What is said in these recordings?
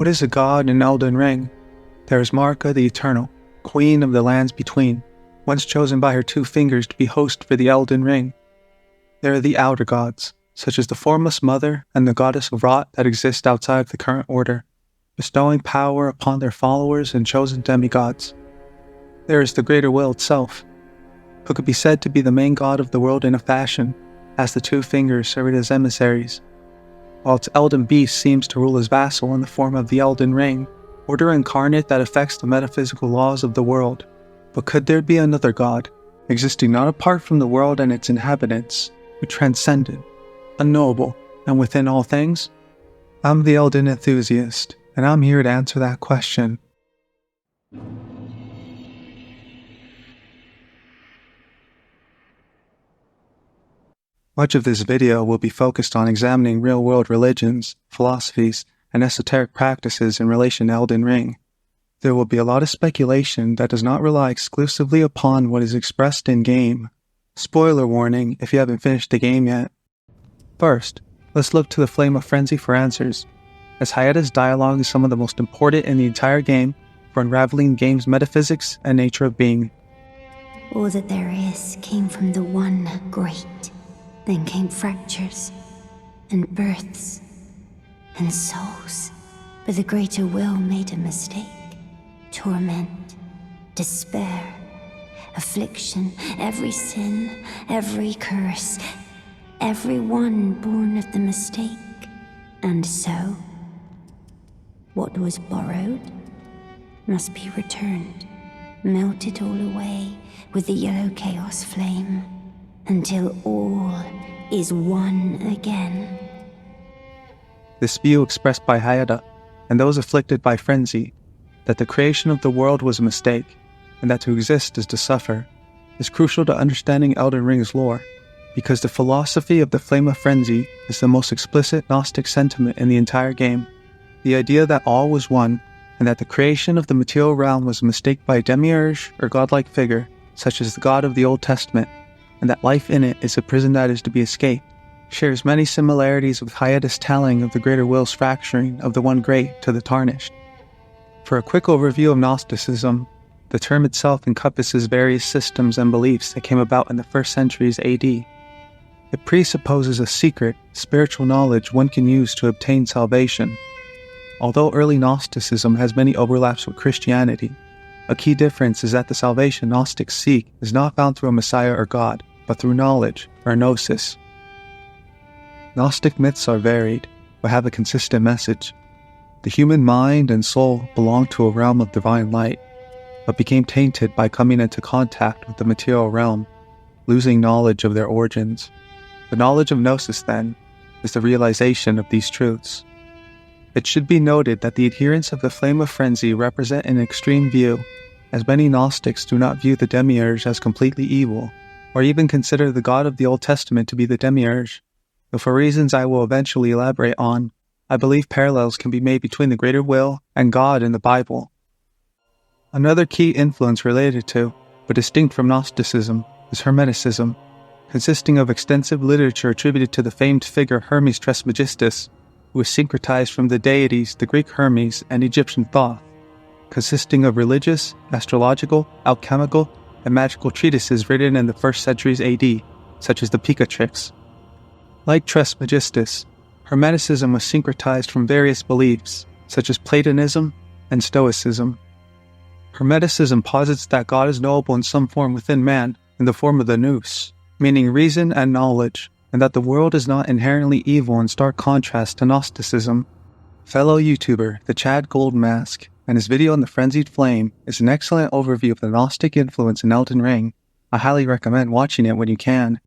What is a god in Elden Ring? There is Marika the Eternal, queen of the lands between, once chosen by her 2 fingers to be host for the Elden Ring. There are the outer gods, such as the Formless Mother and the Goddess of Rot that exist outside the current order, bestowing power upon their followers and chosen demigods. There is the Greater Will itself, who could be said to be the main god of the world in a fashion, as the 2 fingers serve as emissaries, while its Elden Beast seems to rule as vassal in the form of the Elden Ring, order incarnate that affects the metaphysical laws of the world. But could there be another god, existing not apart from the world and its inhabitants, who transcended, unknowable, and within all things? I'm the Elden Enthusiast, and I'm here to answer that question. Much of this video will be focused on examining real-world religions, philosophies, and esoteric practices in relation to Elden Ring. There will be a lot of speculation that does not rely exclusively upon what is expressed in-game. Spoiler warning if you haven't finished the game yet. First, let's look to the Flame of Frenzy for answers, as Hayata's dialogue is some of the most important in the entire game for unraveling the game's metaphysics and nature of being. All that there is came from the one great. Then came fractures, and births, and souls. But the greater will made a mistake. Torment, despair, affliction, every sin, every curse, every one born of the mistake. And so, what was borrowed must be returned, melted all away with the yellow chaos flame, until all is one again. This view expressed by Hayata, and those afflicted by frenzy, that the creation of the world was a mistake, and that to exist is to suffer, is crucial to understanding Elden Ring's lore, because the philosophy of the Flame of Frenzy is the most explicit Gnostic sentiment in the entire game. The idea that all was one, and that the creation of the material realm was a mistake by a demiurge or godlike figure, such as the God of the Old Testament, and that life in it is a prison that is to be escaped, shares many similarities with Hayata's telling of the Greater Will's fracturing of the One Great to the Tarnished. For a quick overview of Gnosticism, the term itself encompasses various systems and beliefs that came about in the first centuries AD. It presupposes a secret, spiritual knowledge one can use to obtain salvation. Although early Gnosticism has many overlaps with Christianity, a key difference is that the salvation Gnostics seek is not found through a Messiah or God, but through knowledge, or gnosis. Gnostic myths are varied, but have a consistent message. The human mind and soul belong to a realm of divine light, but became tainted by coming into contact with the material realm, losing knowledge of their origins. The knowledge of gnosis, then, is the realization of these truths. It should be noted that the adherents of the Flame of Frenzy represent an extreme view, as many Gnostics do not view the Demiurge as completely evil, or even consider the God of the Old Testament to be the Demiurge. Though for reasons I will eventually elaborate on, I believe parallels can be made between the Greater Will and God in the Bible. Another key influence related to, but distinct from Gnosticism, is Hermeticism, consisting of extensive literature attributed to the famed figure Hermes Trismegistus, who was syncretized from the deities the Greek Hermes and Egyptian Thoth, consisting of religious, astrological, alchemical, and magical treatises written in the first centuries AD, such as the Picatrix. Like Trismegistus, Hermeticism was syncretized from various beliefs, such as Platonism and Stoicism. Hermeticism posits that God is knowable in some form within man, in the form of the nous, meaning reason and knowledge, and that the world is not inherently evil in stark contrast to Gnosticism. Fellow YouTuber, the Chad Goldmask, and his video on the Frenzied Flame is an excellent overview of the Gnostic influence in Elden Ring. I highly recommend watching it when you can.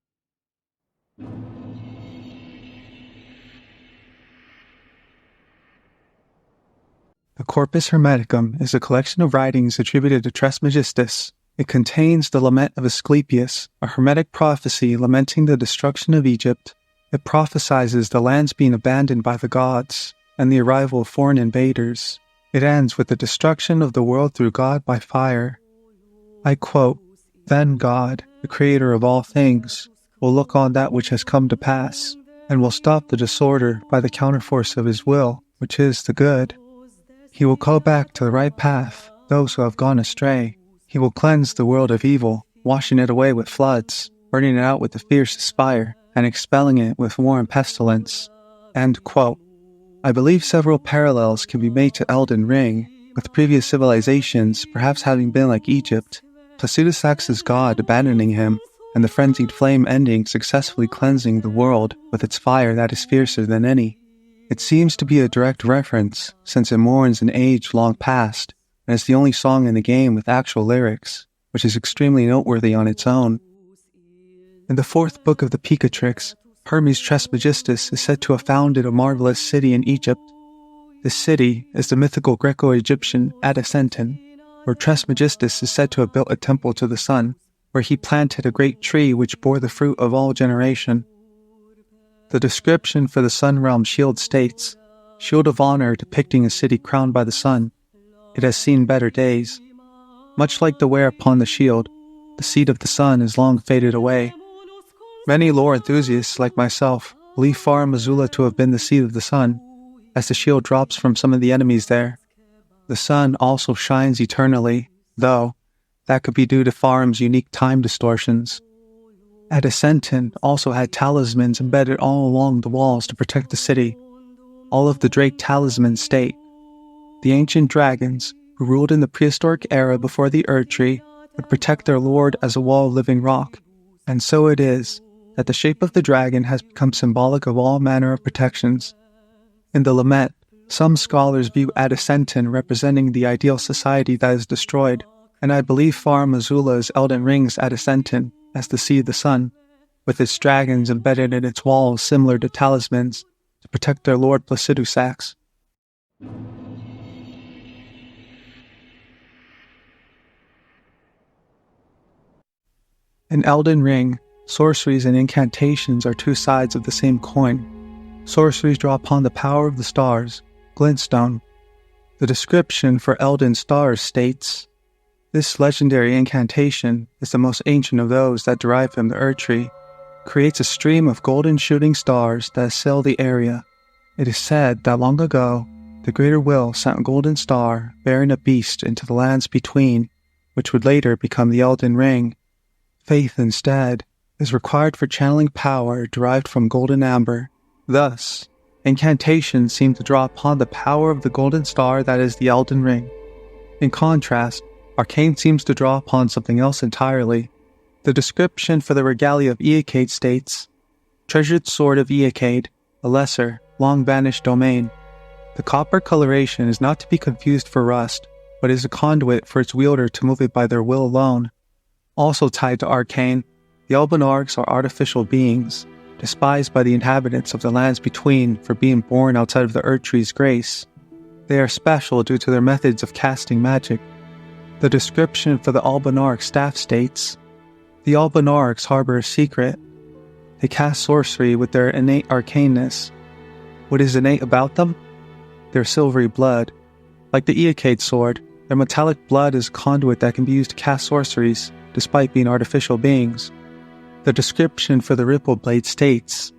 The Corpus Hermeticum is a collection of writings attributed to Trismegistus. It contains the Lament of Asclepius, a Hermetic prophecy lamenting the destruction of Egypt. It prophesizes the lands being abandoned by the gods, and the arrival of foreign invaders. It ends with the destruction of the world through God by fire. I quote, "Then God, the creator of all things, will look on that which has come to pass, and will stop the disorder by the counterforce of his will, which is the good. He will call back to the right path those who have gone astray. He will cleanse the world of evil, washing it away with floods, burning it out with the fiercest fire, and expelling it with war and pestilence. End quote. I believe several parallels can be made to Elden Ring, with previous civilizations perhaps having been like Egypt, Placidusax's god abandoning him, and the frenzied flame ending successfully cleansing the world with its fire that is fiercer than any. It seems to be a direct reference, since it mourns an age long past, and is the only song in the game with actual lyrics, which is extremely noteworthy on its own. In the fourth book of the Picatrix, Hermes Trismegistus is said to have founded a marvelous city in Egypt. This city is the mythical Greco-Egyptian Adecentum, where Trismegistus is said to have built a temple to the sun, where he planted a great tree which bore the fruit of all generation. The description for the Sun Realm shield states, "Shield of honor depicting a city crowned by the sun. It has seen better days. Much like the wear upon the shield, the seed of the sun is long faded away." Many lore enthusiasts like myself believe Farum Azula to have been the seed of the sun, as the shield drops from some of the enemies there. The sun also shines eternally, though that could be due to Farum's unique time distortions. Adecentum also had talismans embedded all along the walls to protect the city. All of the Drake talismans state, the ancient dragons, who ruled in the prehistoric era before the Erdtree, would protect their lord as a wall of living rock, and so it is that the shape of the dragon has become symbolic of all manner of protections. In the Lament, some scholars view Adecentum representing the ideal society that is destroyed, and I believe Farum Azula's Elden Ring's Adecentum as the seed of the sun, with its dragons embedded in its walls similar to talismans to protect their lord Placidusax. In Elden Ring, sorceries and incantations are two sides of the same coin. Sorceries draw upon the power of the stars, glintstone. The description for Elden Stars states, this legendary incantation is the most ancient of those that derive from the Erdtree, creates a stream of golden shooting stars that assail the area. It is said that long ago, the Greater Will sent a golden star bearing a beast into the lands between, which would later become the Elden Ring. Faith, instead, is required for channeling power derived from golden amber. Thus, incantations seem to draw upon the power of the golden star that is the Elden Ring. In contrast, Arcane seems to draw upon something else entirely. The description for the regalia of Eocade states, treasured sword of Eocade, a lesser, long-vanished domain. The copper coloration is not to be confused for rust, but is a conduit for its wielder to move it by their will alone. Also tied to Arcane, the Albinarchs are artificial beings, despised by the inhabitants of the lands between for being born outside of the Erdtree's grace. They are special due to their methods of casting magic. The description for the Albinarch staff states, the Albinarchs harbor a secret. They cast sorcery with their innate arcaneness. What is innate about them? Their silvery blood. Like the Eocade sword, their metallic blood is a conduit that can be used to cast sorceries, despite being artificial beings. The description for the Ripple Blade states,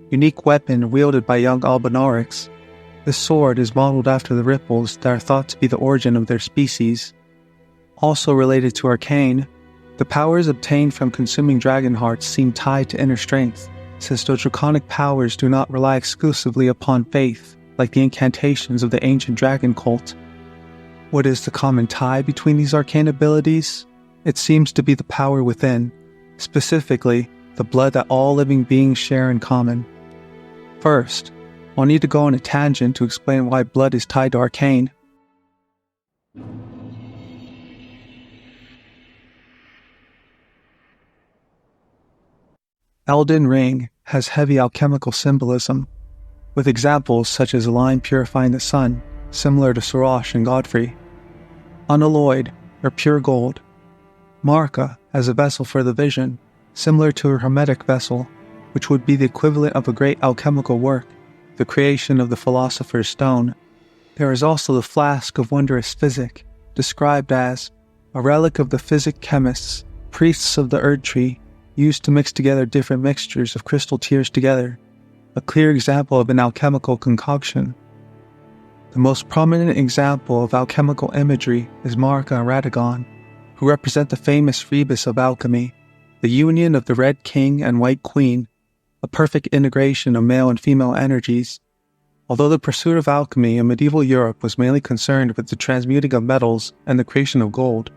unique weapon wielded by young Albinarchs. This sword is modeled after the ripples that are thought to be the origin of their species. Also related to Arcane, the powers obtained from consuming dragon hearts seem tied to inner strength, since the draconic powers do not rely exclusively upon faith, like the incantations of the ancient dragon cult. What is the common tie between these arcane abilities? It seems to be the power within, specifically, the blood that all living beings share in common. First, I'll need to go on a tangent to explain why blood is tied to Arcane. Elden Ring has heavy alchemical symbolism, with examples such as a line purifying the sun, similar to Sorosh and Godfrey. Unalloyed, or pure gold. Marika as a vessel for the vision, similar to a hermetic vessel, which would be the equivalent of a great alchemical work, the creation of the Philosopher's Stone. There is also the Flask of Wondrous Physic, described as a relic of the physic chemists, priests of the Erdtree, used to mix together different mixtures of crystal tears together, a clear example of an alchemical concoction. The most prominent example of alchemical imagery is Marika and Radagon, who represent the famous rebus of alchemy, the union of the Red King and White Queen, a perfect integration of male and female energies. Although the pursuit of alchemy in medieval Europe was mainly concerned with the transmuting of metals and the creation of gold,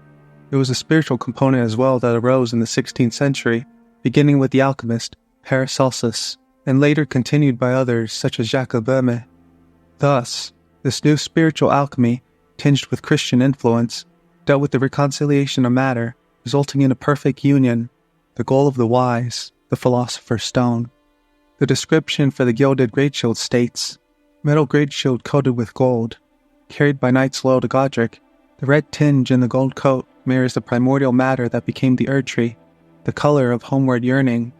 there was a spiritual component as well that arose in the 16th century, beginning with the alchemist Paracelsus, and later continued by others such as Jacques Böhme. Thus, this new spiritual alchemy, tinged with Christian influence, dealt with the reconciliation of matter, resulting in a perfect union, the goal of the wise, the philosopher's stone. The description for the gilded great shield states, metal great shield coated with gold, carried by knights loyal to Godric. The red tinge in the gold coat mirrors the primordial matter that became the Erdtree, the color of homeward yearning.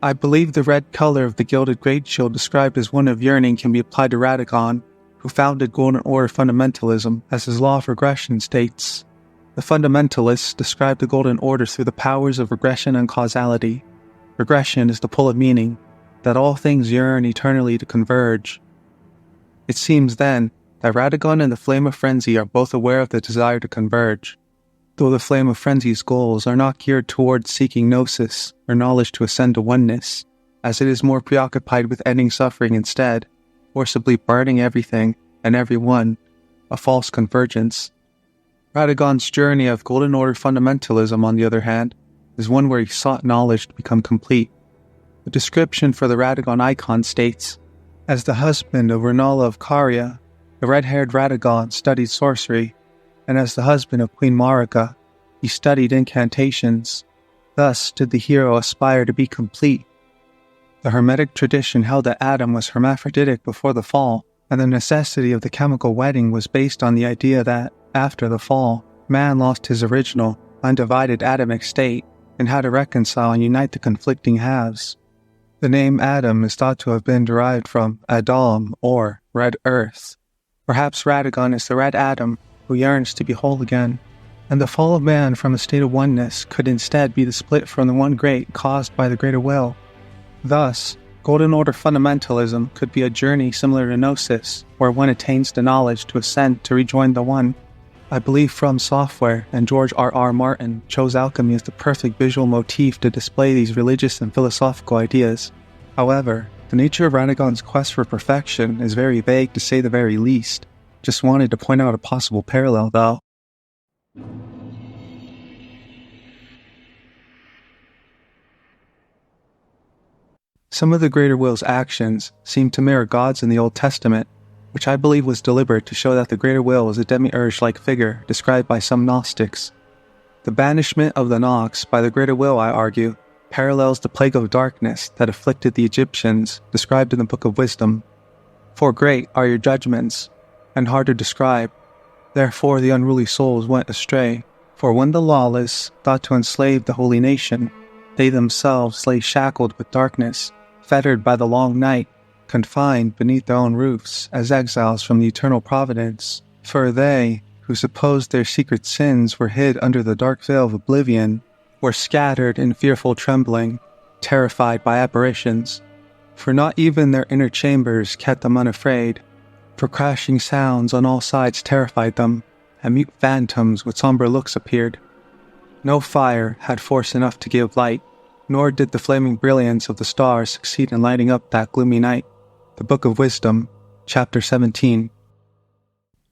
I believe the red color of the gilded great shield described as one of yearning can be applied to Radagon, who founded Golden Order fundamentalism, as his law of regression states. The fundamentalists describe the Golden Order through the powers of regression and causality. Regression is the pull of meaning, that all things yearn eternally to converge. It seems then that Radagon and the Flame of Frenzy are both aware of the desire to converge, though the Flame of Frenzy's goals are not geared towards seeking gnosis or knowledge to ascend to oneness, as it is more preoccupied with ending suffering instead, forcibly burning everything and everyone, a false convergence. Radagon's journey of Golden Order fundamentalism, on the other hand, is one where he sought knowledge to become complete. The description for the Radagon icon states, as the husband of Renala of Caria, the red-haired Radagon studied sorcery, and as the husband of Queen Marika, he studied incantations. Thus did the hero aspire to be complete. The Hermetic tradition held that Adam was hermaphroditic before the fall, and the necessity of the chemical wedding was based on the idea that, after the fall, man lost his original, undivided Adamic state, and had to reconcile and unite the conflicting halves. The name Adam is thought to have been derived from Adam, or Red Earth. Perhaps Radagon is the Red Adam, who yearns to be whole again, and the fall of man from a state of oneness could instead be the split from the one great caused by the greater will. Thus, Golden Order fundamentalism could be a journey similar to Gnosis, where one attains the knowledge to ascend to rejoin the One. I believe From Software and George R.R. Martin chose alchemy as the perfect visual motif to display these religious and philosophical ideas. However, the nature of Radagon's quest for perfection is very vague to say the very least. Just wanted to point out a possible parallel, though. Some of the Greater Will's actions seem to mirror gods in the Old Testament, which I believe was deliberate to show that the Greater Will is a Demiurge-like figure described by some Gnostics. The banishment of the Nox by the Greater Will, I argue, parallels the plague of darkness that afflicted the Egyptians described in the Book of Wisdom. For great are your judgments, and hard to describe. Therefore the unruly souls went astray. For when the lawless thought to enslave the holy nation, they themselves lay shackled with darkness, fettered by the long night, confined beneath their own roofs as exiles from the eternal providence. For they, who supposed their secret sins were hid under the dark veil of oblivion, were scattered in fearful trembling, terrified by apparitions. For not even their inner chambers kept them unafraid, for crashing sounds on all sides terrified them, and mute phantoms with somber looks appeared. No fire had force enough to give light, nor did the flaming brilliance of the stars succeed in lighting up that gloomy night. The Book of Wisdom, Chapter 17.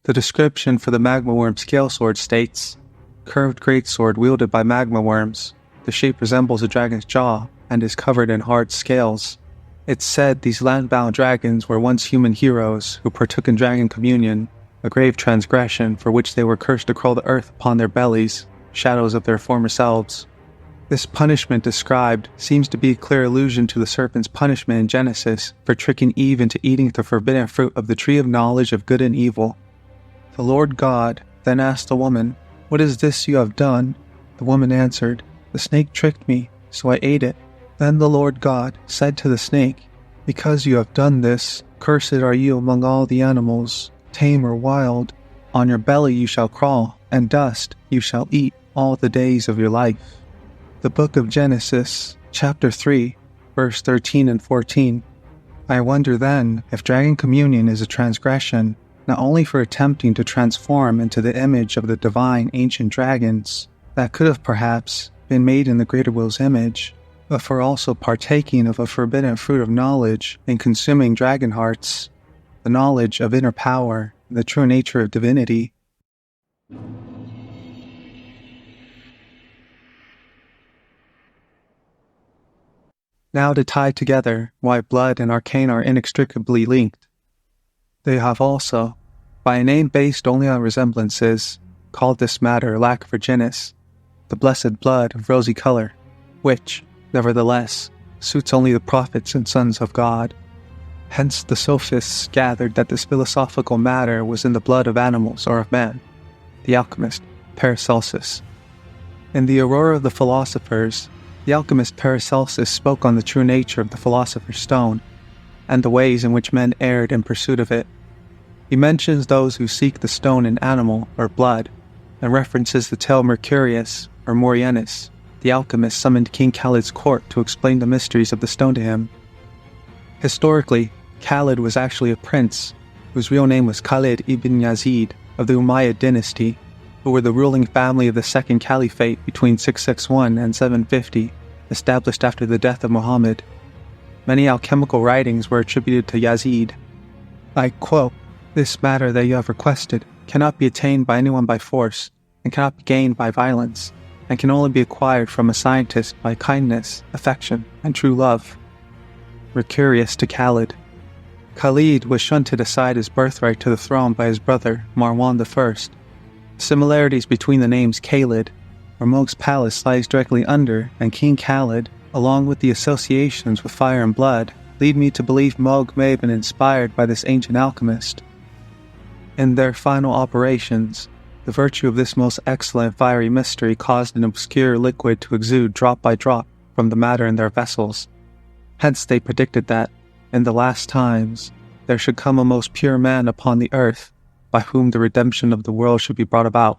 The description for the magma worm scale sword states, curved greatsword wielded by magma worms. The shape resembles a dragon's jaw and is covered in hard scales. It's said these land-bound dragons were once human heroes who partook in dragon communion, a grave transgression for which they were cursed to crawl the earth upon their bellies, shadows of their former selves. This punishment described seems to be a clear allusion to the serpent's punishment in Genesis for tricking Eve into eating the forbidden fruit of the tree of knowledge of good and evil. The Lord God then asked the woman, "What is this you have done?" The woman answered, "The snake tricked me, so I ate it." Then the Lord God said to the snake, "Because you have done this, cursed are you among all the animals, tame or wild. On your belly you shall crawl, and dust you shall eat all the days of your life." The Book of Genesis, Chapter 3, verse 13 and 14. I wonder then if dragon communion is a transgression, not only for attempting to transform into the image of the divine ancient dragons that could have perhaps been made in the greater will's image, but for also partaking of a forbidden fruit of knowledge and consuming dragon hearts, the knowledge of inner power and the true nature of divinity. Now to tie together why blood and arcane are inextricably linked. They have also, by a name based only on resemblances, called this matter lac virginis, the blessed blood of rosy color, which, nevertheless, suits only the prophets and sons of God. Hence the sophists gathered that this philosophical matter was in the blood of animals or of man, the alchemist Paracelsus. In the Aurora of the Philosophers, the alchemist Paracelsus spoke on the true nature of the philosopher's stone, and the ways in which men erred in pursuit of it. He mentions those who seek the stone in animal or blood, and references the tale Mercurius or Morianus, the alchemist summoned King Khalid's court to explain the mysteries of the stone to him. Historically, Khalid was actually a prince, whose real name was Khalid ibn Yazid of the Umayyad dynasty, who were the ruling family of the Second Caliphate between 661 and 750, established after the death of Muhammad. Many alchemical writings were attributed to Yazid. I quote, "This matter that you have requested cannot be attained by anyone by force, and cannot be gained by violence, and can only be acquired from a scientist by kindness, affection, and true love." Mercurius to Khalid. Khalid was shunted aside his birthright to the throne by his brother, Marwan I. Similarities between the names Khalid, where Mog's palace lies directly under, and King Khalid, along with the associations with fire and blood, lead me to believe Mog may have been inspired by this ancient alchemist. In their final operations, the virtue of this most excellent fiery mystery caused an obscure liquid to exude drop by drop from the matter in their vessels. Hence they predicted that, in the last times, there should come a most pure man upon the earth, by whom the redemption of the world should be brought about,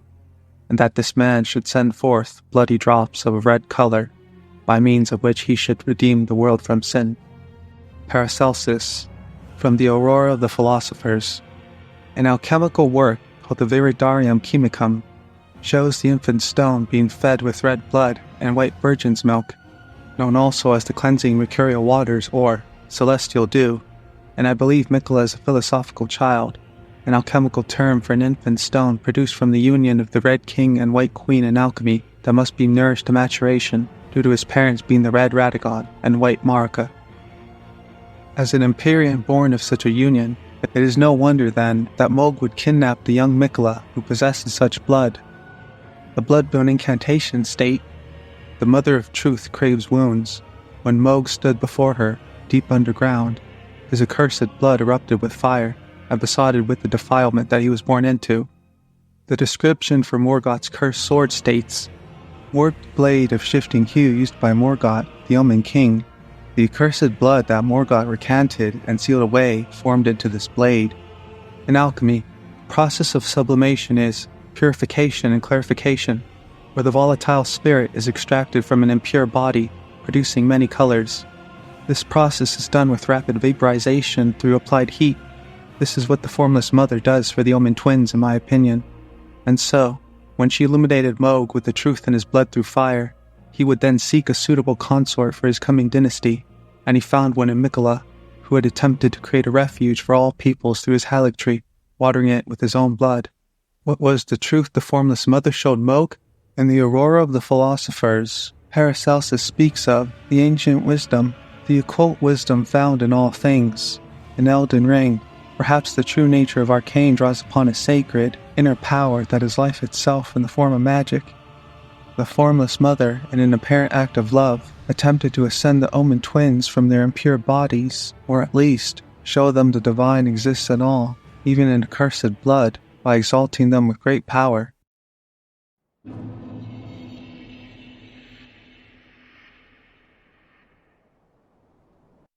and that this man should send forth bloody drops of a red color, by means of which he should redeem the world from sin. Paracelsus, from the Aurora of the Philosophers. An alchemical work called the Viridarium Chemicum shows the infant stone being fed with red blood and white virgin's milk, known also as the cleansing mercurial waters or celestial dew, and I believe Mikola is a philosophical child, an alchemical term for an infant stone produced from the union of the red king and white queen in alchemy that must be nourished to maturation due to his parents being the red Radagon and white Marika. As an Empyrean born of such a union, it is no wonder then that Mog would kidnap the young Mikola who possesses such blood. The blood-bound incantations state, "The Mother of Truth craves wounds. When Mog stood before her, deep underground, his accursed blood erupted with fire, and besotted with the defilement that he was born into." The description for Morgoth's cursed sword states, "Warped blade of shifting hue used by Morgoth, the Omen King. The accursed blood that Morgoth recanted and sealed away formed into this blade." In alchemy, the process of sublimation is purification and clarification, where the volatile spirit is extracted from an impure body, producing many colors. This process is done with rapid vaporization through applied heat. This is what the Formless Mother does for the Omen twins, in my opinion. And so, when she illuminated Mog with the truth in his blood through fire, he would then seek a suitable consort for his coming dynasty, and he found one in Mikola, who had attempted to create a refuge for all peoples through his halictree, watering it with his own blood. What was the truth the Formless Mother showed Mog? In the Aurora of the Philosophers, Paracelsus speaks of the ancient wisdom, the occult wisdom found in all things. In Elden Ring, perhaps the true nature of arcane draws upon a sacred, inner power that is life itself in the form of magic. The Formless Mother, in an apparent act of love, attempted to ascend the Omen twins from their impure bodies, or at least, show them the divine exists in all, even in accursed blood, by exalting them with great power.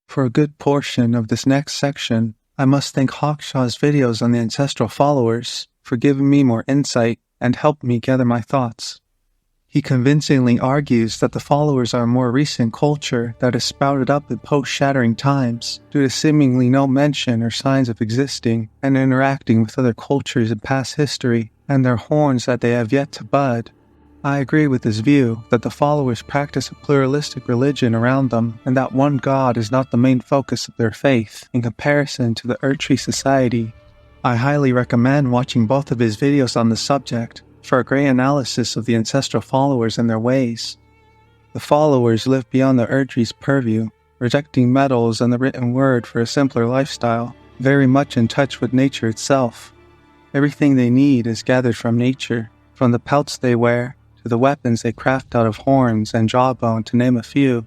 For a good portion of this next section, I must thank Hawkshaw's videos on the Ancestral followers for giving me more insight and helped me gather my thoughts. He convincingly argues that the followers are a more recent culture that has sprouted up in post-shattering times due to seemingly no mention or signs of existing and interacting with other cultures in past history and their horns that they have yet to bud. I agree with this view that the followers practice a pluralistic religion around them and that one God is not the main focus of their faith in comparison to the Earthtree society. I highly recommend watching both of his videos on the subject for a great analysis of the ancestral followers and their ways. The followers live beyond the Erdtree's purview, rejecting metals and the written word for a simpler lifestyle, very much in touch with nature itself. Everything they need is gathered from nature, from the pelts they wear to the weapons they craft out of horns and jawbone, to name a few.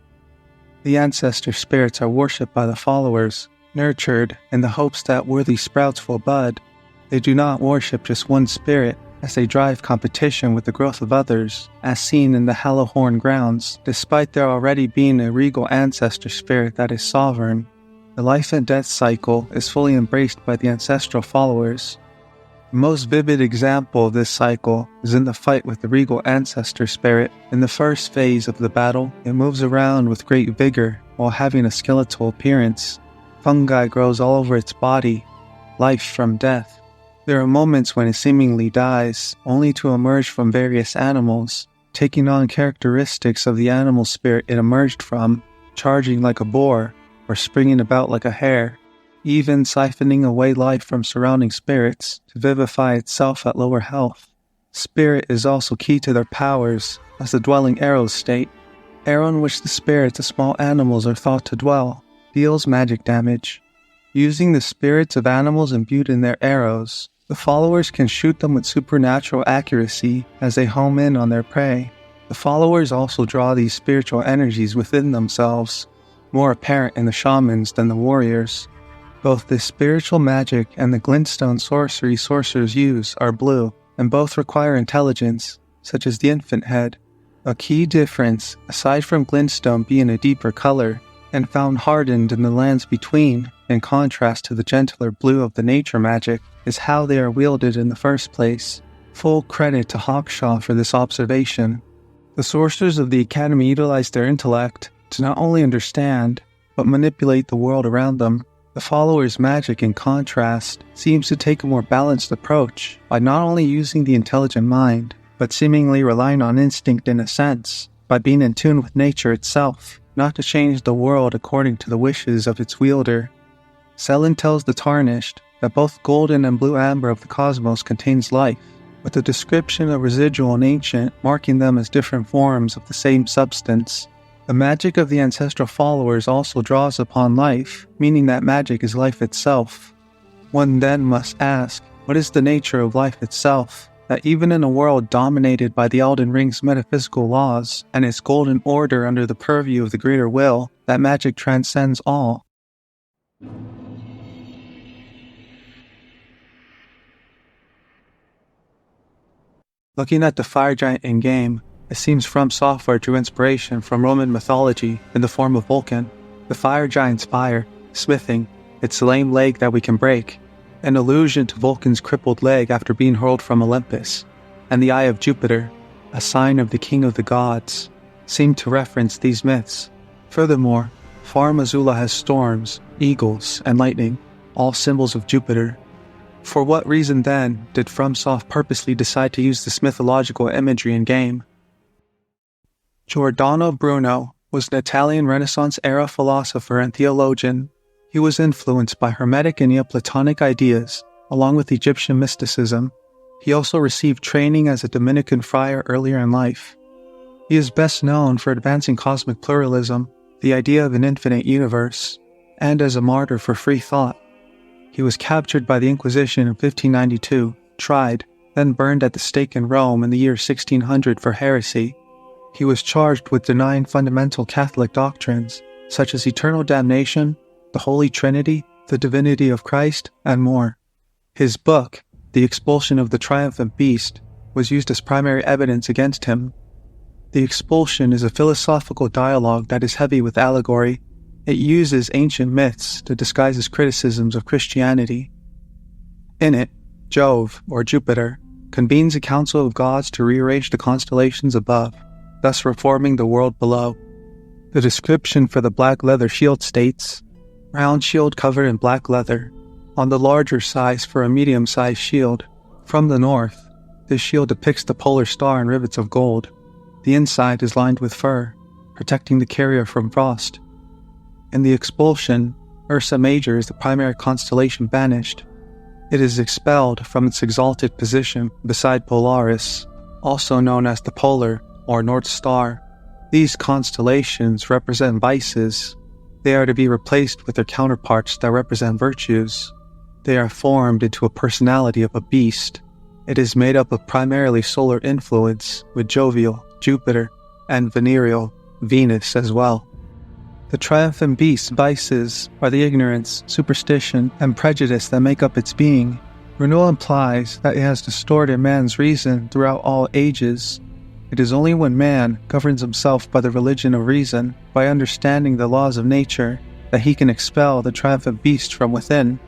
The ancestor spirits are worshipped by the followers, nurtured in the hopes that worthy sprouts will bud. They do not worship just one spirit, as they drive competition with the growth of others, as seen in the Hallowhorn grounds, despite there already being a regal ancestor spirit that is sovereign. The life and death cycle is fully embraced by the ancestral followers. The most vivid example of this cycle is in the fight with the regal ancestor spirit. In the first phase of the battle, it moves around with great vigor while having a skeletal appearance. Fungi grows all over its body, life from death. There are moments when it seemingly dies, only to emerge from various animals, taking on characteristics of the animal spirit it emerged from, charging like a boar, or springing about like a hare, even siphoning away life from surrounding spirits to vivify itself at lower health. Spirit is also key to their powers, as the dwelling arrows state. Arrow in which the spirits of small animals are thought to dwell deals magic damage. Using the spirits of animals imbued in their arrows, the followers can shoot them with supernatural accuracy as they home in on their prey. The followers also draw these spiritual energies within themselves, more apparent in the shamans than the warriors. Both the spiritual magic and the glintstone sorcery sorcerers use are blue, and both require intelligence, such as the infant head. A key difference, aside from glintstone being a deeper color, and found hardened in the lands between, in contrast to the gentler blue of the nature magic, is how they are wielded in the first place. Full credit to Hawkshaw for this observation. The sorcerers of the Academy utilize their intellect to not only understand, but manipulate the world around them. The followers' magic, in contrast, seems to take a more balanced approach by not only using the intelligent mind, but seemingly relying on instinct in a sense, by being in tune with nature itself, not to change the world according to the wishes of its wielder. Selin tells the Tarnished that both golden and blue amber of the cosmos contains life, with a description of residual and ancient marking them as different forms of the same substance. The magic of the ancestral followers also draws upon life, meaning that magic is life itself. One then must ask, what is the nature of life itself, that even in a world dominated by the Elden Ring's metaphysical laws and its golden order under the purview of the greater will, that magic transcends all? Looking at the fire giant in-game, it seems From Software drew inspiration from Roman mythology in the form of Vulcan. The fire giant's fire, smithing, its lame leg that we can break, an allusion to Vulcan's crippled leg after being hurled from Olympus, and the eye of Jupiter, a sign of the king of the gods, seem to reference these myths. Furthermore, Far Mazula has storms, eagles, and lightning, all symbols of Jupiter. For what reason then did FromSoft purposely decide to use this mythological imagery in-game? Giordano Bruno was an Italian Renaissance-era philosopher and theologian. He was influenced by Hermetic and Neoplatonic ideas, along with Egyptian mysticism. He also received training as a Dominican friar earlier in life. He is best known for advancing cosmic pluralism, the idea of an infinite universe, and as a martyr for free thought. He was captured by the Inquisition in 1592, tried, then burned at the stake in Rome in the year 1600 for heresy. He was charged with denying fundamental Catholic doctrines, such as eternal damnation, the Holy Trinity, the divinity of Christ, and more. His book, The Expulsion of the Triumphant Beast, was used as primary evidence against him. The Expulsion is a philosophical dialogue that is heavy with allegory. It uses ancient myths to disguise its criticisms of Christianity. In it, Jove, or Jupiter, convenes a council of gods to rearrange the constellations above, thus reforming the world below. The description for the black leather shield states, round shield covered in black leather, on the larger size for a medium-sized shield. From the north, this shield depicts the polar star in rivets of gold. The inside is lined with fur, protecting the carrier from frost. In the expulsion, Ursa Major is the primary constellation banished. It is expelled from its exalted position beside Polaris, also known as the Polar or North Star. These constellations represent vices. They are to be replaced with their counterparts that represent virtues. They are formed into a personality of a beast. It is made up of primarily solar influence, with jovial, Jupiter, and venereal, Venus as well. The triumphant beast's vices are the ignorance, superstition, and prejudice that make up its being. Bruno implies that it has distorted man's reason throughout all ages. It is only when man governs himself by the religion of reason, by understanding the laws of nature, that he can expel the triumphant beast from within.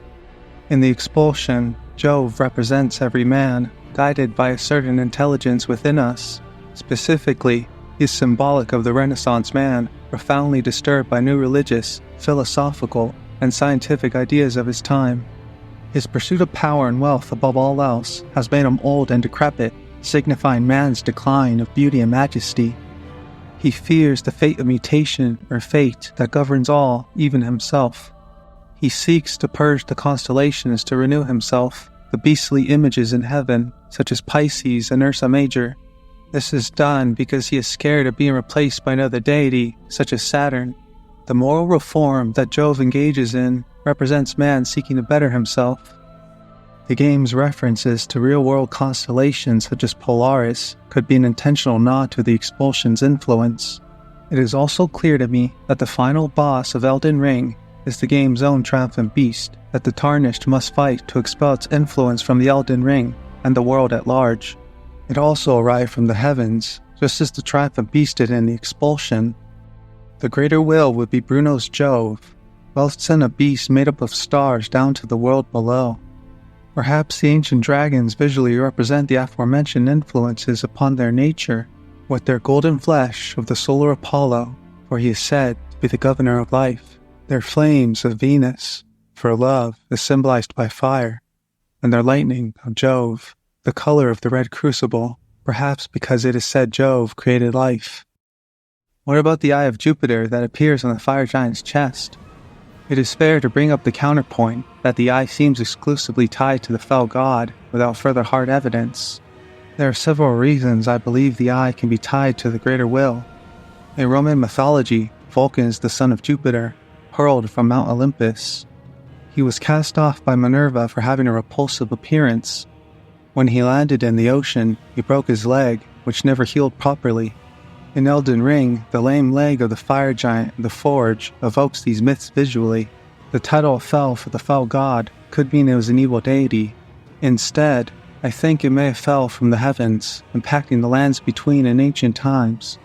In the expulsion, Jove represents every man, guided by a certain intelligence within us. Specifically, he is symbolic of the Renaissance man, profoundly disturbed by new religious, philosophical, and scientific ideas of his time. His pursuit of power and wealth above all else has made him old and decrepit, signifying man's decline of beauty and majesty. He fears the fate of mutation or fate that governs all, even himself. He seeks to purge the constellations to renew himself, the beastly images in heaven, such as Pisces and Ursa Major. This is done because he is scared of being replaced by another deity, such as Saturn. The moral reform that Jove engages in represents man seeking to better himself. The game's references to real-world constellations such as Polaris could be an intentional nod to the expulsion's influence. It is also clear to me that the final boss of Elden Ring is the game's own triumphant beast that the Tarnished must fight to expel its influence from the Elden Ring and the world at large. It also arrived from the heavens, just as the triumphant beast did in the expulsion. The greater will would be Bruno's Jove. Both sent a beast made up of stars down to the world below. Perhaps the ancient dragons visually represent the aforementioned influences upon their nature, with their golden flesh of the solar Apollo, for he is said to be the governor of life, their flames of Venus, for love is symbolized by fire, and their lightning of Jove, the color of the red crucible, perhaps because it is said Jove created life. What about the eye of Jupiter that appears on the fire giant's chest? It is fair to bring up the counterpoint that the eye seems exclusively tied to the fell god without further hard evidence. There are several reasons I believe the eye can be tied to the greater will. In Roman mythology, Vulcan is the son of Jupiter, hurled from Mount Olympus. He was cast off by Minerva for having a repulsive appearance. When he landed in the ocean, he broke his leg, which never healed properly. In Elden Ring, the lame leg of the fire giant, the Forge, evokes these myths visually. The title fell for the fell god could mean it was an evil deity. Instead, I think it may have fell from the heavens, impacting the lands between in ancient times.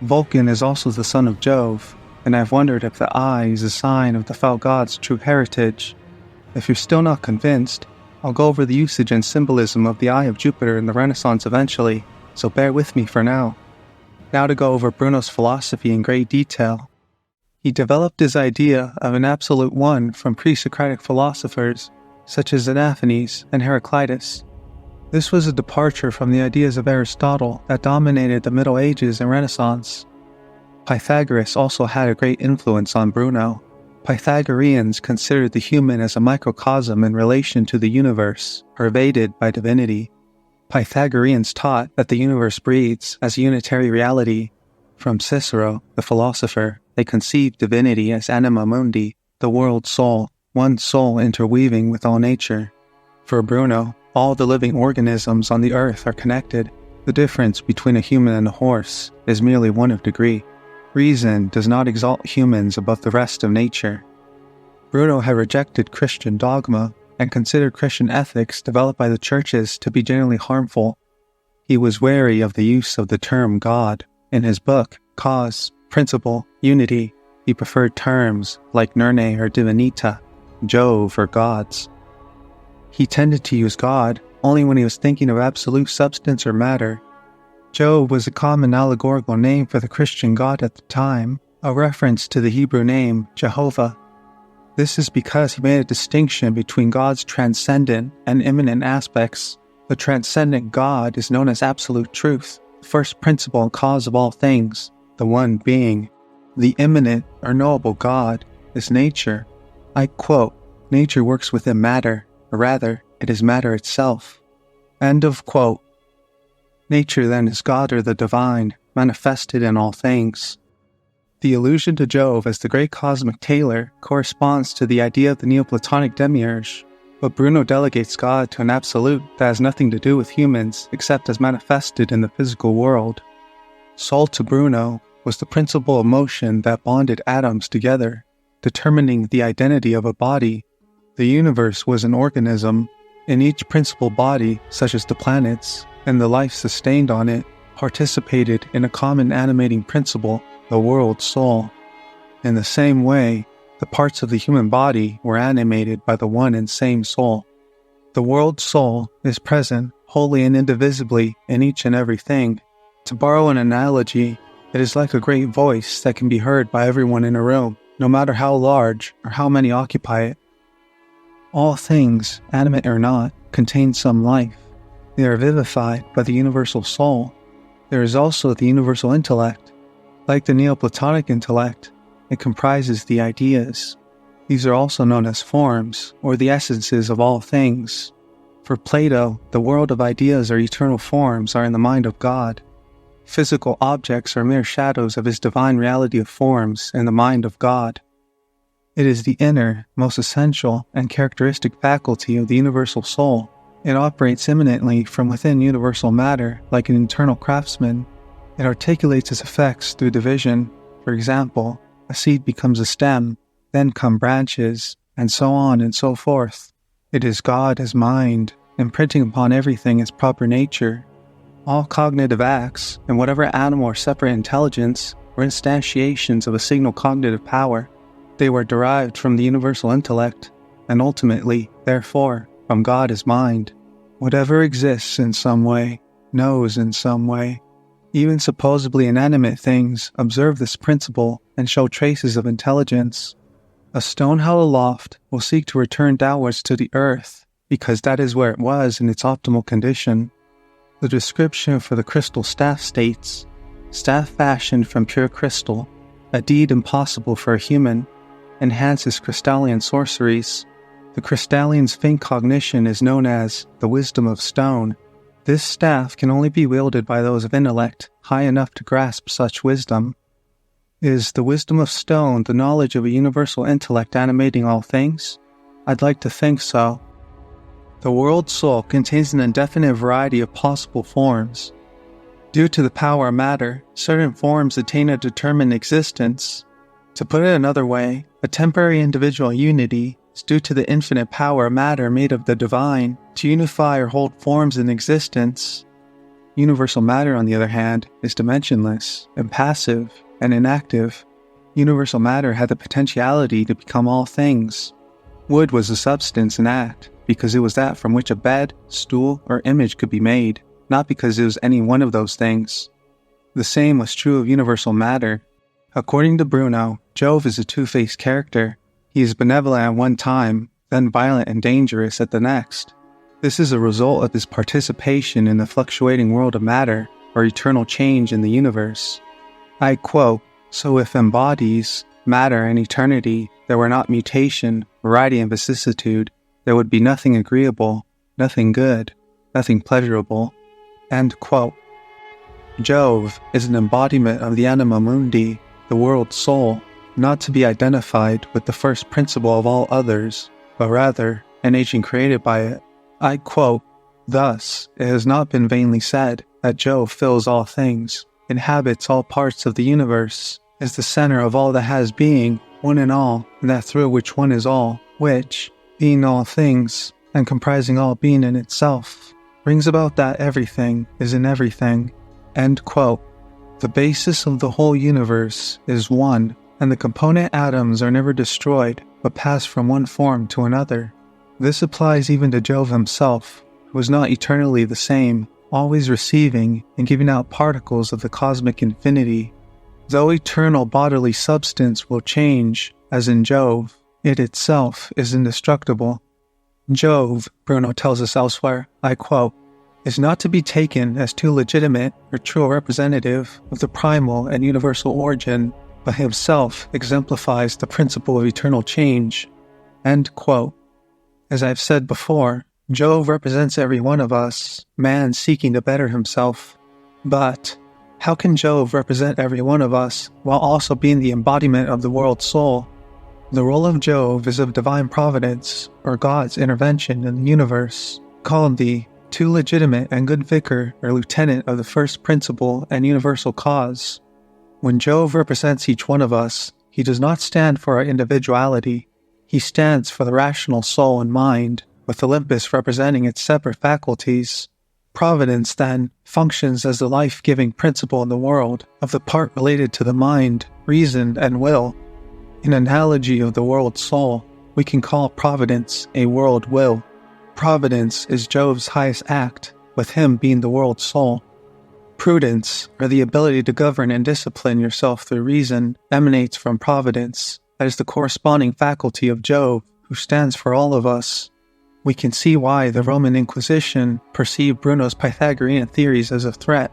Vulcan is also the son of Jove, and I've wondered if the eye is a sign of the fell god's true heritage. If you're still not convinced, I'll go over the usage and symbolism of the eye of Jupiter in the Renaissance eventually, so bear with me for now. Now to go over Bruno's philosophy in great detail. He developed his idea of an absolute one from pre-Socratic philosophers, such as Xenophanes and Heraclitus. This was a departure from the ideas of Aristotle that dominated the Middle Ages and Renaissance. Pythagoras also had a great influence on Bruno. Pythagoreans considered the human as a microcosm in relation to the universe, pervaded by divinity. Pythagoreans taught that the universe breathes as a unitary reality. From Cicero, the philosopher, they conceived divinity as anima mundi, the world soul, one soul interweaving with all nature. For Bruno, all the living organisms on the earth are connected. The difference between a human and a horse is merely one of degree. Reason does not exalt humans above the rest of nature. Bruno had rejected Christian dogma and considered Christian ethics developed by the churches to be generally harmful. He was wary of the use of the term God. In his book, Cause, Principle, Unity, he preferred terms like Nerne or Divinita, Jove or gods. He tended to use God only when he was thinking of absolute substance or matter. Jove was a common allegorical name for the Christian God at the time, a reference to the Hebrew name Jehovah. This is because he made a distinction between God's transcendent and immanent aspects. The transcendent God is known as absolute truth, the first principle and cause of all things, the one being. The immanent or knowable God is nature. I quote, "Nature works within matter, or rather, it is matter itself." End of quote. Nature then is God or the divine, manifested in all things. The allusion to Jove as the great cosmic tailor corresponds to the idea of the Neoplatonic Demiurge, but Bruno delegates God to an absolute that has nothing to do with humans except as manifested in the physical world. Soul to Bruno was the principle of motion that bonded atoms together, determining the identity of a body. The universe was an organism, and each principal body, such as the planets, and the life sustained on it, participated in a common animating principle, the world soul. In the same way, the parts of the human body were animated by the one and same soul. The world soul is present wholly and indivisibly in each and every thing. To borrow an analogy, it is like a great voice that can be heard by everyone in a room, no matter how large or how many occupy it. All things, animate or not, contain some life. They are vivified by the universal soul. There is also the universal intellect. Like the Neoplatonic intellect, it comprises the ideas. These are also known as forms, or the essences of all things. For Plato, the world of ideas or eternal forms are in the mind of God. Physical objects are mere shadows of his divine reality of forms in the mind of God. It is the inner, most essential, and characteristic faculty of the universal soul. It operates immanently from within universal matter, like an internal craftsman. It articulates its effects through division. For example, a seed becomes a stem, then come branches, and so on and so forth. It is God as mind, imprinting upon everything its proper nature. All cognitive acts, in whatever animal or separate intelligence, were instantiations of a signal cognitive power. They were derived from the universal intellect, and ultimately, therefore, from God as mind. Whatever exists in some way, knows in some way. Even supposedly inanimate things observe this principle and show traces of intelligence. A stone held aloft will seek to return downwards to the earth, because that is where it was in its optimal condition. The description for the crystal staff states, "Staff fashioned from pure crystal, a deed impossible for a human, enhances crystalline sorceries. The crystalline's faint cognition is known as the wisdom of stone. This staff can only be wielded by those of intellect high enough to grasp such wisdom." Is the wisdom of stone the knowledge of a universal intellect animating all things? I'd like to think so. The world soul contains an indefinite variety of possible forms. Due to the power of matter, certain forms attain a determined existence. To put it another way, a temporary individual unity is due to the infinite power of matter made of the divine to unify or hold forms in existence. Universal matter, on the other hand, is dimensionless, impassive, and inactive. Universal matter had the potentiality to become all things. Wood was a substance and act, because it was that from which a bed, stool, or image could be made, not because it was any one of those things. The same was true of universal matter. According to Bruno, Jove is a two-faced character. He is benevolent at one time, then violent and dangerous at the next. This is a result of his participation in the fluctuating world of matter, or eternal change in the universe. I quote, "So if in bodies, matter, and eternity there were not mutation, variety, and vicissitude, there would be nothing agreeable, nothing good, nothing pleasurable." End quote. Jove is an embodiment of the anima mundi, the world soul, not to be identified with the first principle of all others, but rather an agent created by it. I quote, "Thus, it has not been vainly said that Jove fills all things, inhabits all parts of the universe, is the center of all that has being, one and all, and that through which one is all, which, being all things, and comprising all being in itself, brings about that everything is in everything." End quote. The basis of the whole universe is one, and the component atoms are never destroyed, but pass from one form to another. This applies even to Jove himself. who is not eternally the same, always receiving and giving out particles of the cosmic infinity. Though eternal bodily substance will change, as in Jove, it itself is indestructible. Jove, Bruno tells us elsewhere, I quote, is not to be taken as too legitimate or true representative of the primal and universal origin, but himself exemplifies the principle of eternal change. End quote. As I've said before, Jove represents every one of us, man seeking to better himself. But how can Jove represent every one of us while also being the embodiment of the world's soul? The role of Jove is of divine providence, or God's intervention in the universe, called the too legitimate and good vicar or lieutenant of the first principle and universal cause. When Jove represents each one of us, he does not stand for our individuality. He stands for the rational soul and mind, with Olympus representing its separate faculties. Providence, then, functions as the life-giving principle in the world of the part related to the mind, reason, and will. In analogy of the world soul, we can call Providence a world will. Providence is Jove's highest act, with him being the world soul. Prudence, or the ability to govern and discipline yourself through reason, emanates from Providence. That is the corresponding faculty of Jove, who stands for all of us. We can see why the Roman Inquisition perceived Bruno's Pythagorean theories as a threat.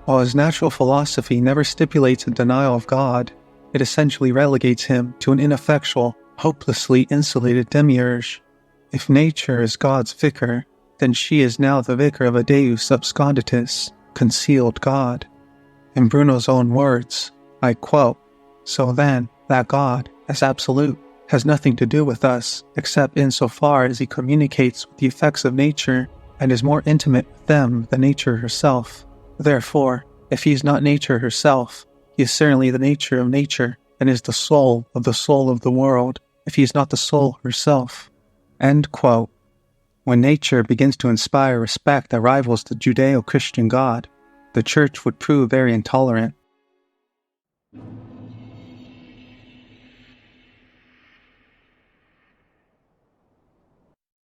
While his natural philosophy never stipulates a denial of God, it essentially relegates him to an ineffectual, hopelessly insulated demiurge. If nature is God's vicar, then she is now the vicar of a deus absconditus, concealed God. In Bruno's own words, I quote, so then, that God, as absolute, has nothing to do with us, except insofar as he communicates with the effects of nature and is more intimate with them than nature herself. Therefore, if he is not nature herself, he is certainly the nature of nature, and is the soul of the world, if he is not the soul herself. End quote. When nature begins to inspire respect that rivals the Judeo-Christian God, the Church would prove very intolerant.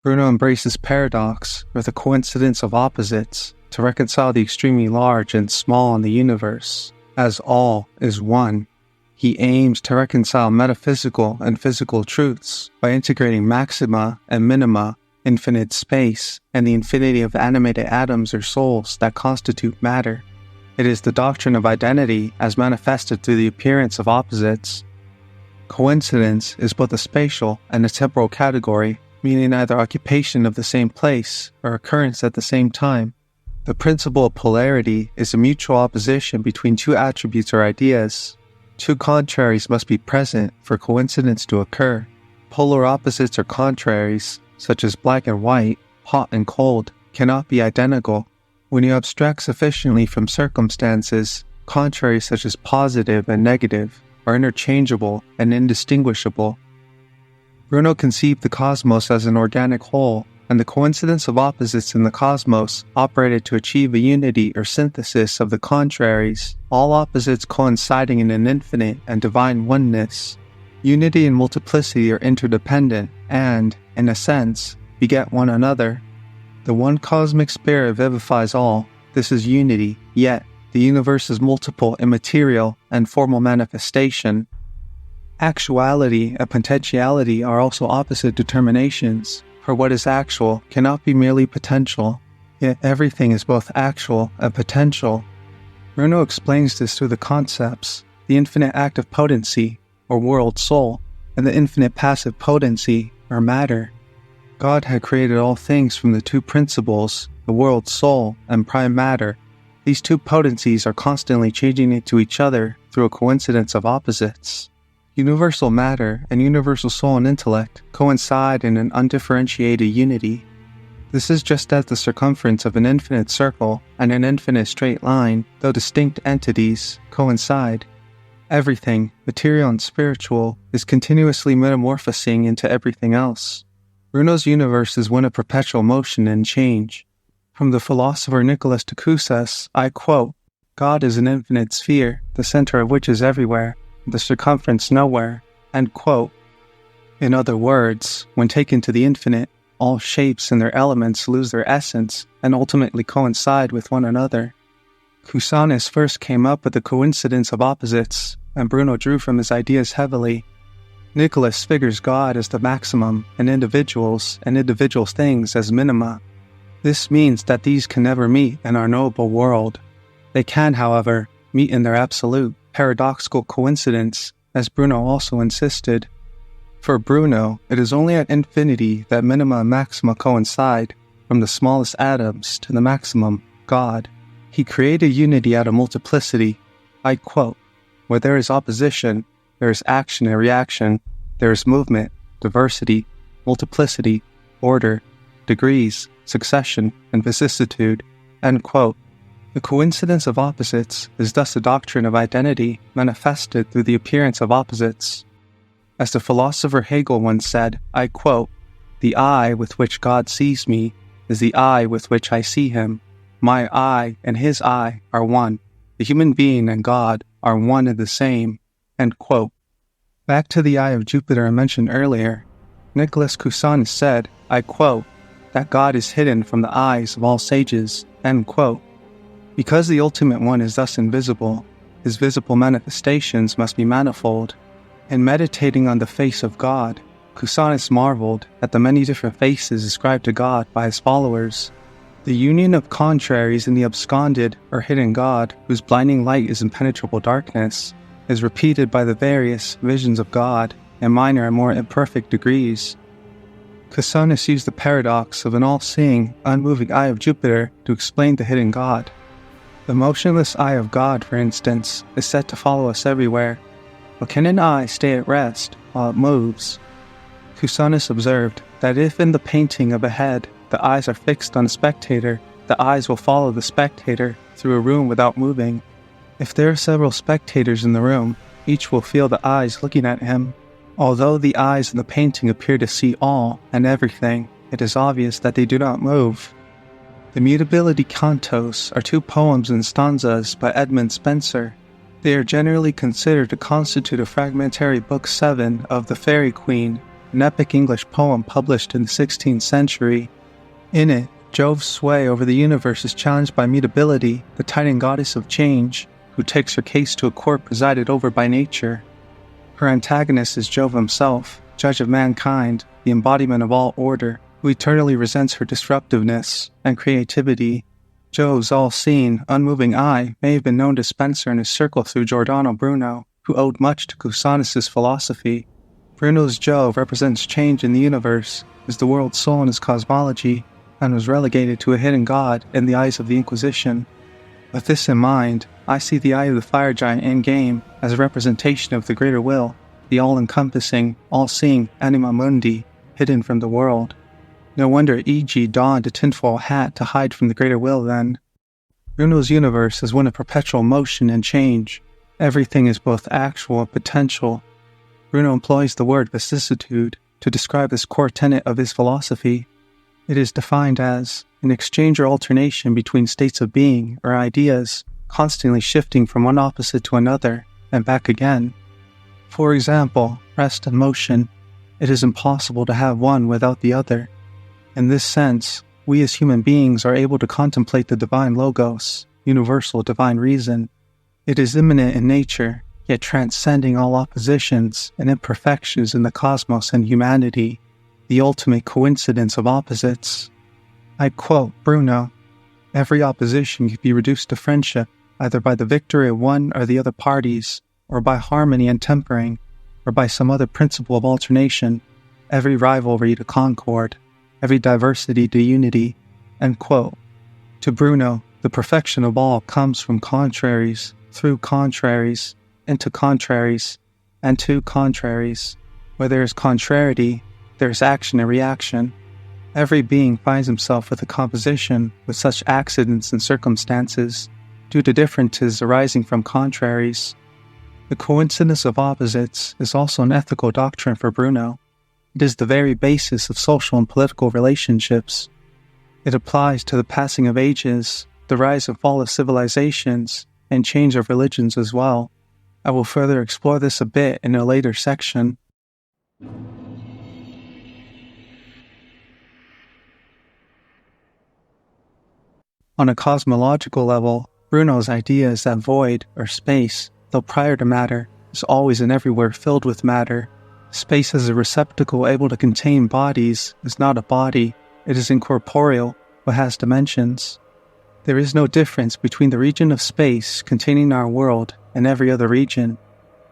Bruno embraces paradox, or the coincidence of opposites, to reconcile the extremely large and small in the universe, as all is one. He aims to reconcile metaphysical and physical truths by integrating maxima and minima, infinite space, and the infinity of animated atoms or souls that constitute matter. It is the doctrine of identity as manifested through the appearance of opposites. Coincidence is both a spatial and a temporal category, meaning either occupation of the same place or occurrence at the same time. The principle of polarity is a mutual opposition between two attributes or ideas. Two contraries must be present for coincidence to occur. Polar opposites or contraries, such as black and white, hot and cold, cannot be identical. When you abstract sufficiently from circumstances, contraries such as positive and negative are interchangeable and indistinguishable. Bruno conceived the cosmos as an organic whole, and the coincidence of opposites in the cosmos operated to achieve a unity or synthesis of the contraries, all opposites coinciding in an infinite and divine oneness. Unity and multiplicity are interdependent and, in a sense, beget one another. The one cosmic spirit vivifies all. This is unity, yet the universe is multiple in material and formal manifestation. Actuality and potentiality are also opposite determinations, for what is actual cannot be merely potential, yet everything is both actual and potential. Bruno explains this through the concepts, the infinite active potency, or world soul, and the infinite passive potency, or matter. God had created all things from the two principles, the world soul and prime matter. These two potencies are constantly changing into each other through a coincidence of opposites. Universal matter and universal soul and intellect coincide in an undifferentiated unity. This is just as the circumference of an infinite circle and an infinite straight line, though distinct entities, coincide. Everything, material and spiritual, is continuously metamorphosing into everything else. Bruno's universe is one of perpetual motion and change. From the philosopher Nicholas de Cussas, I quote, God is an infinite sphere, the center of which is everywhere, the circumference nowhere, end quote. In other words, when taken to the infinite, all shapes and their elements lose their essence and ultimately coincide with one another. Cusanus first came up with the coincidence of opposites, and Bruno drew from his ideas heavily. Nicholas figures God as the maximum and individuals things as minima. This means that these can never meet in our knowable world. They can, however, meet in their absolute, paradoxical coincidence, as Bruno also insisted. For Bruno, it is only at infinity that minima and maxima coincide, from the smallest atoms to the maximum, God. He created unity out of multiplicity. I quote, "Where there is opposition, there is action and reaction, there is movement, diversity, multiplicity, order, degrees, succession, and vicissitude." End quote. The coincidence of opposites is thus a doctrine of identity manifested through the appearance of opposites. As the philosopher Hegel once said, I quote, "The eye with which God sees me is the eye with which I see him. My eye and his eye are one. The human being and God are one and the same." End quote. Back to the eye of Jupiter I mentioned earlier, Nicholas Cusanus said, I quote, "that God is hidden from the eyes of all sages." End quote. Because the Ultimate One is thus invisible, his visible manifestations must be manifold. In meditating on the face of God, Cusanus marveled at the many different faces ascribed to God by his followers. The union of contraries in the absconded or hidden God, whose blinding light is impenetrable darkness, is repeated by the various visions of God in minor and more imperfect degrees. Cusanus used the paradox of an all-seeing, unmoving eye of Jupiter to explain the hidden God. The motionless eye of God, for instance, is said to follow us everywhere. But can an eye stay at rest while it moves? Cusanus observed that if in the painting of a head the eyes are fixed on a spectator, the eyes will follow the spectator through a room without moving. If there are several spectators in the room, each will feel the eyes looking at him. Although the eyes in the painting appear to see all and everything, it is obvious that they do not move. The Mutability Cantos are two poems and stanzas by Edmund Spenser. They are generally considered to constitute a fragmentary Book 7 of The Fairy Queen, an epic English poem published in the 16th century. In it, Jove's sway over the universe is challenged by Mutability, the Titan goddess of change, who takes her case to a court presided over by nature. Her antagonist is Jove himself, judge of mankind, the embodiment of all order, who eternally resents her disruptiveness and creativity. Jove's all-seeing, unmoving eye may have been known to Spenser and his circle through Giordano Bruno, who owed much to Cusanus' philosophy. Bruno's Jove represents change in the universe, is the world's soul in his cosmology, and was relegated to a hidden god in the eyes of the Inquisition. With this in mind, I see the eye of the fire giant in-game as a representation of the greater will, the all-encompassing, all-seeing anima mundi, hidden from the world. No wonder E.G. donned a tinfoil hat to hide from the greater will then. Bruno's universe is one of perpetual motion and change. Everything is both actual and potential. Bruno employs the word vicissitude to describe this core tenet of his philosophy. It is defined as an exchange or alternation between states of being or ideas, constantly shifting from one opposite to another and back again. For example, rest and motion. It is impossible to have one without the other. In this sense, we as human beings are able to contemplate the divine logos, universal divine reason. It is immanent in nature, yet transcending all oppositions and imperfections in the cosmos and humanity, the ultimate coincidence of opposites. I quote Bruno, "Every opposition can be reduced to friendship, either by the victory of one or the other parties, or by harmony and tempering, or by some other principle of alternation, every rivalry to concord, every diversity to unity." End quote. To Bruno, the perfection of all comes from contraries, through contraries, into contraries, and to contraries. Where there is contrariety, there is action and reaction. Every being finds himself with a composition with such accidents and circumstances, due to differences arising from contraries. The coincidence of opposites is also an ethical doctrine for Bruno. It is the very basis of social and political relationships. It applies to the passing of ages, the rise and fall of civilizations, and change of religions as well. I will further explore this a bit in a later section. On a cosmological level, Bruno's idea is that void, or space, though prior to matter, is always and everywhere filled with matter. Space as a receptacle able to contain bodies is not a body, it is incorporeal, but has dimensions. There is no difference between the region of space containing our world and every other region.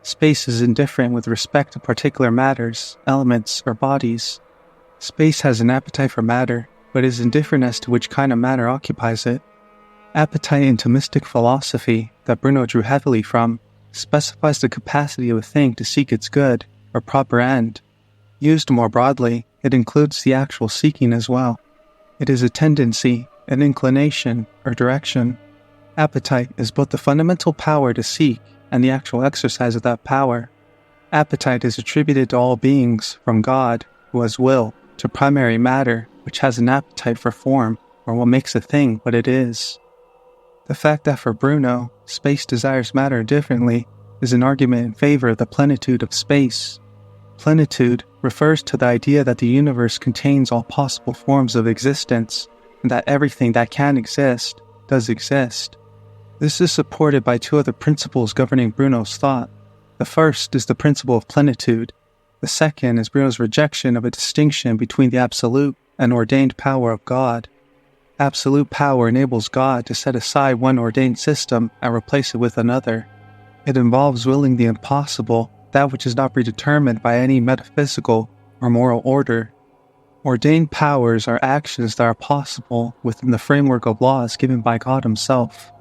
Space is indifferent with respect to particular matters, elements, or bodies. Space has an appetite for matter, but is indifferent as to which kind of matter occupies it. Appetite in Thomistic philosophy, that Bruno drew heavily from, specifies the capacity of a thing to seek its good, or proper end. Used more broadly, it includes the actual seeking as well. It is a tendency, an inclination, or direction. Appetite is both the fundamental power to seek and the actual exercise of that power. Appetite is attributed to all beings, from God, who has will, to primary matter, which has an appetite for form, or what makes a thing what it is. The fact that for Bruno, space desires matter differently is an argument in favor of the plenitude of space. Plenitude refers to the idea that the universe contains all possible forms of existence, and that everything that can exist does exist. This is supported by two other principles governing Bruno's thought. The first is the principle of plenitude. The second is Bruno's rejection of a distinction between the absolute and ordained power of God. Absolute power enables God to set aside one ordained system and replace it with another. It involves willing the impossible, that which is not predetermined by any metaphysical or moral order. Ordained powers are actions that are possible within the framework of laws given by God Himself.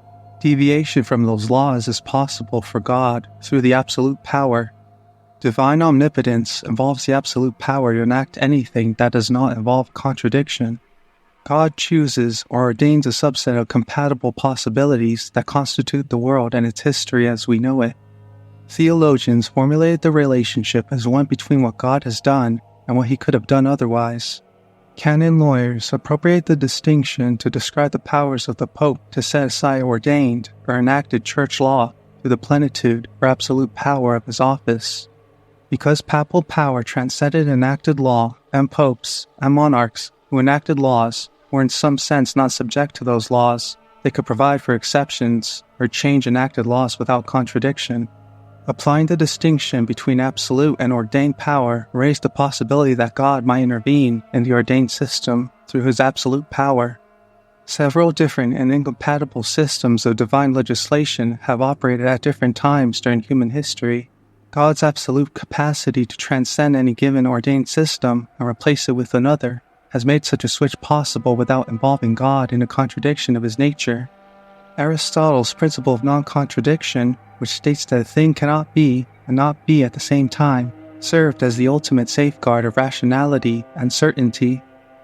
Deviation from those laws is possible for God through the absolute power. Divine omnipotence involves the absolute power to enact anything that does not involve contradiction. God chooses or ordains a subset of compatible possibilities that constitute the world and its history as we know it. Theologians formulated the relationship as one between what God has done and what He could have done otherwise. Canon lawyers appropriate the distinction to describe the powers of the Pope to set aside ordained or enacted church law through the plenitude or absolute power of his office. Because papal power transcended enacted law, and popes and monarchs who enacted laws were in some sense not subject to those laws, they could provide for exceptions or change enacted laws without contradiction. Applying the distinction between absolute and ordained power raised the possibility that God might intervene in the ordained system through His absolute power. Several different and incompatible systems of divine legislation have operated at different times during human history. God's absolute capacity to transcend any given ordained system and replace it with another has made such a switch possible without involving God in a contradiction of His nature. Aristotle's principle of non-contradiction, which states that a thing cannot be and not be at the same time, served as the ultimate safeguard of rationality and certainty.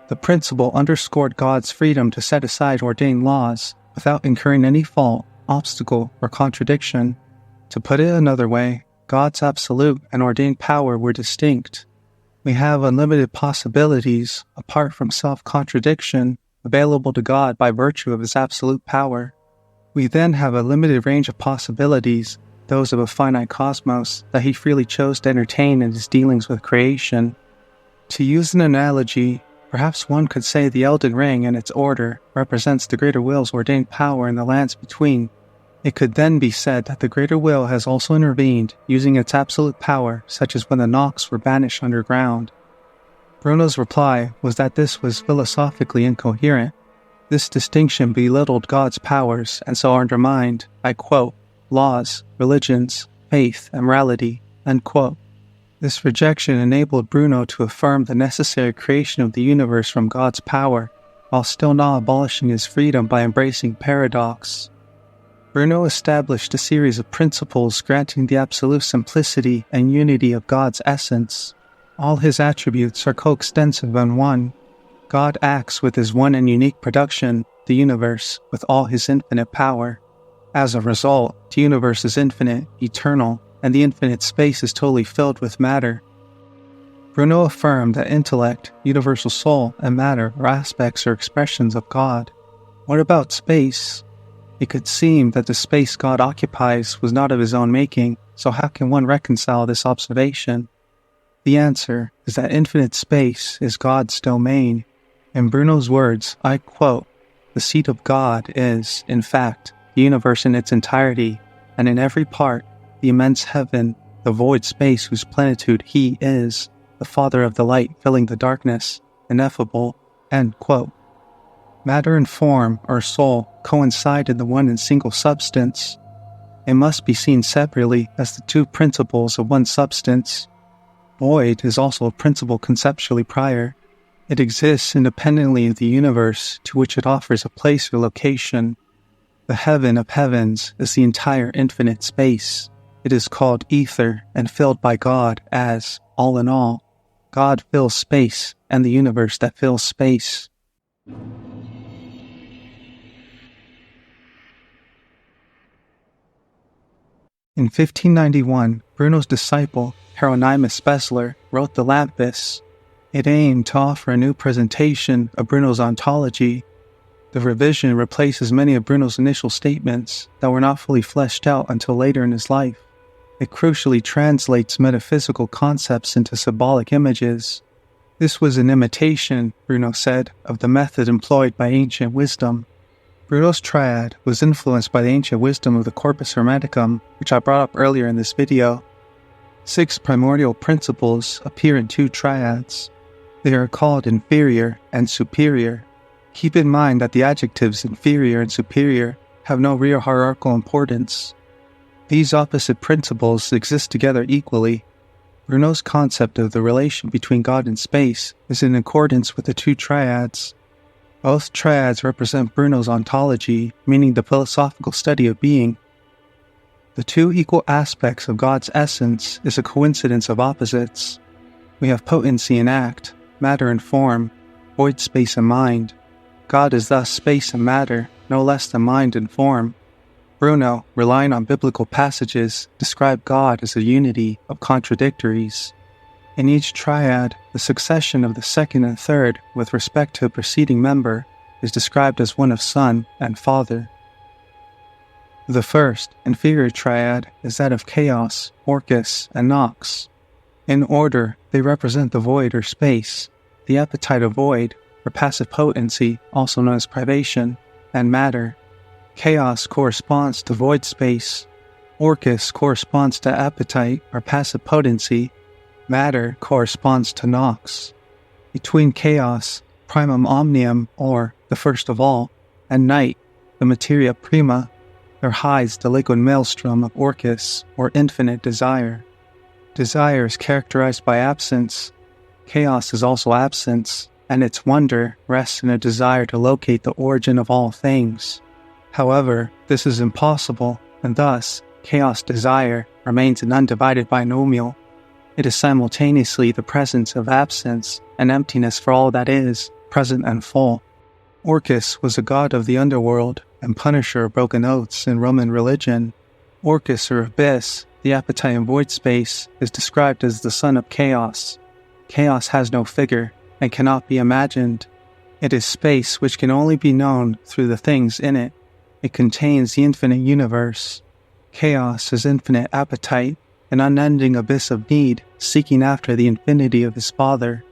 The principle underscored God's freedom to set aside ordained laws without incurring any fault, obstacle, or contradiction. To put it another way, God's absolute and ordained power were distinct. We have unlimited possibilities, apart from self-contradiction, available to God by virtue of His absolute power. We then have a limited range of possibilities, those of a finite cosmos, that He freely chose to entertain in His dealings with creation. To use an analogy, perhaps one could say the Elden Ring and its order represents the greater will's ordained power in the lands between. It could then be said that the greater will has also intervened, using its absolute power, such as when the Nox were banished underground. Bruno's reply was that this was philosophically incoherent. This distinction belittled God's powers and so undermined, I quote, laws, religions, faith, and morality, end quote. This rejection enabled Bruno to affirm the necessary creation of the universe from God's power, while still not abolishing his freedom by embracing paradox. Bruno established a series of principles granting the absolute simplicity and unity of God's essence. All His attributes are coextensive in one. God acts with His one and unique production, the universe, with all His infinite power. As a result, the universe is infinite, eternal, and the infinite space is totally filled with matter. Bruno affirmed that intellect, universal soul, and matter are aspects or expressions of God. What about space? It could seem that the space God occupies was not of His own making, so how can one reconcile this observation? The answer is that infinite space is God's domain. In Bruno's words, I quote, The seat of God is, in fact, the universe in its entirety, and in every part, the immense heaven, the void space whose plenitude He is, the Father of the light filling the darkness, ineffable." End quote. Matter and form, or soul, coincide in the one and single substance. It must be seen separately as the two principles of one substance. Void is also a principle conceptually prior. It exists independently of the universe to which it offers a place or location. The heaven of heavens is the entire infinite space. It is called ether and filled by God as all in all. God fills space and the universe that fills space. In 1591, Bruno's disciple, Hieronymus Besler, wrote the Lampus. It aimed to offer a new presentation of Bruno's ontology. The revision replaces many of Bruno's initial statements that were not fully fleshed out until later in his life. It crucially translates metaphysical concepts into symbolic images. This was an imitation, Bruno said, of the method employed by ancient wisdom. Bruno's triad was influenced by the ancient wisdom of the Corpus Hermeticum, which I brought up earlier in this video. 6 primordial principles appear in 2 triads. They are called inferior and superior. Keep in mind that the adjectives inferior and superior have no real hierarchical importance. These opposite principles exist together equally. Bruno's concept of the relation between God and space is in accordance with the 2 triads. Both triads represent Bruno's ontology, meaning the philosophical study of being. The 2 equal aspects of God's essence is a coincidence of opposites. We have potency and act, matter and form, void space and mind. God is thus space and matter, no less than mind and form. Bruno, relying on biblical passages, described God as a unity of contradictories. In each triad, the succession of the second and third with respect to a preceding member is described as one of Son and Father. The first, inferior triad is that of Chaos, Orcus, and Nox. In order, they represent the void or space, the appetite of void, or passive potency, also known as privation, and matter. Chaos corresponds to void space. Orcus corresponds to appetite, or passive potency. Matter corresponds to Nox. Between Chaos, primum omnium, or the first of all, and Night, the materia prima, there hides the liquid maelstrom of Orcus, or infinite desire. Desire is characterized by absence. Chaos is also absence, and its wonder rests in a desire to locate the origin of all things. However, this is impossible, and thus, Chaos desire remains an undivided binomial. It is simultaneously the presence of absence and emptiness for all that is, present and full. Orcus was a god of the underworld and punisher of broken oaths in Roman religion. Orcus, or abyss, the appetite in void space, is described as the son of Chaos. Chaos has no figure and cannot be imagined. It is space which can only be known through the things in it. It contains the infinite universe. Chaos is infinite appetite, an unending abyss of need, seeking after the infinity of his Father.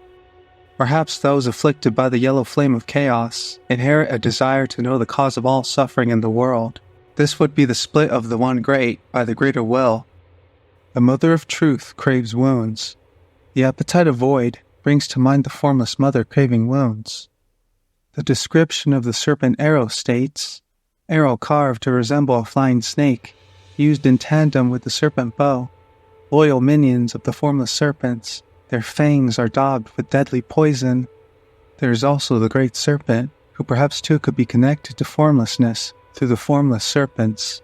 Perhaps those afflicted by the yellow flame of chaos inherit a desire to know the cause of all suffering in the world. This would be the split of the one great by the greater will. The mother of truth craves wounds. The appetite of void brings to mind the formless mother craving wounds. The description of the serpent arrow states, arrow carved to resemble a flying snake, used in tandem with the serpent bow. Loyal minions of the formless serpents, their fangs are daubed with deadly poison. There is also the great serpent, who perhaps too could be connected to formlessness through the formless serpents.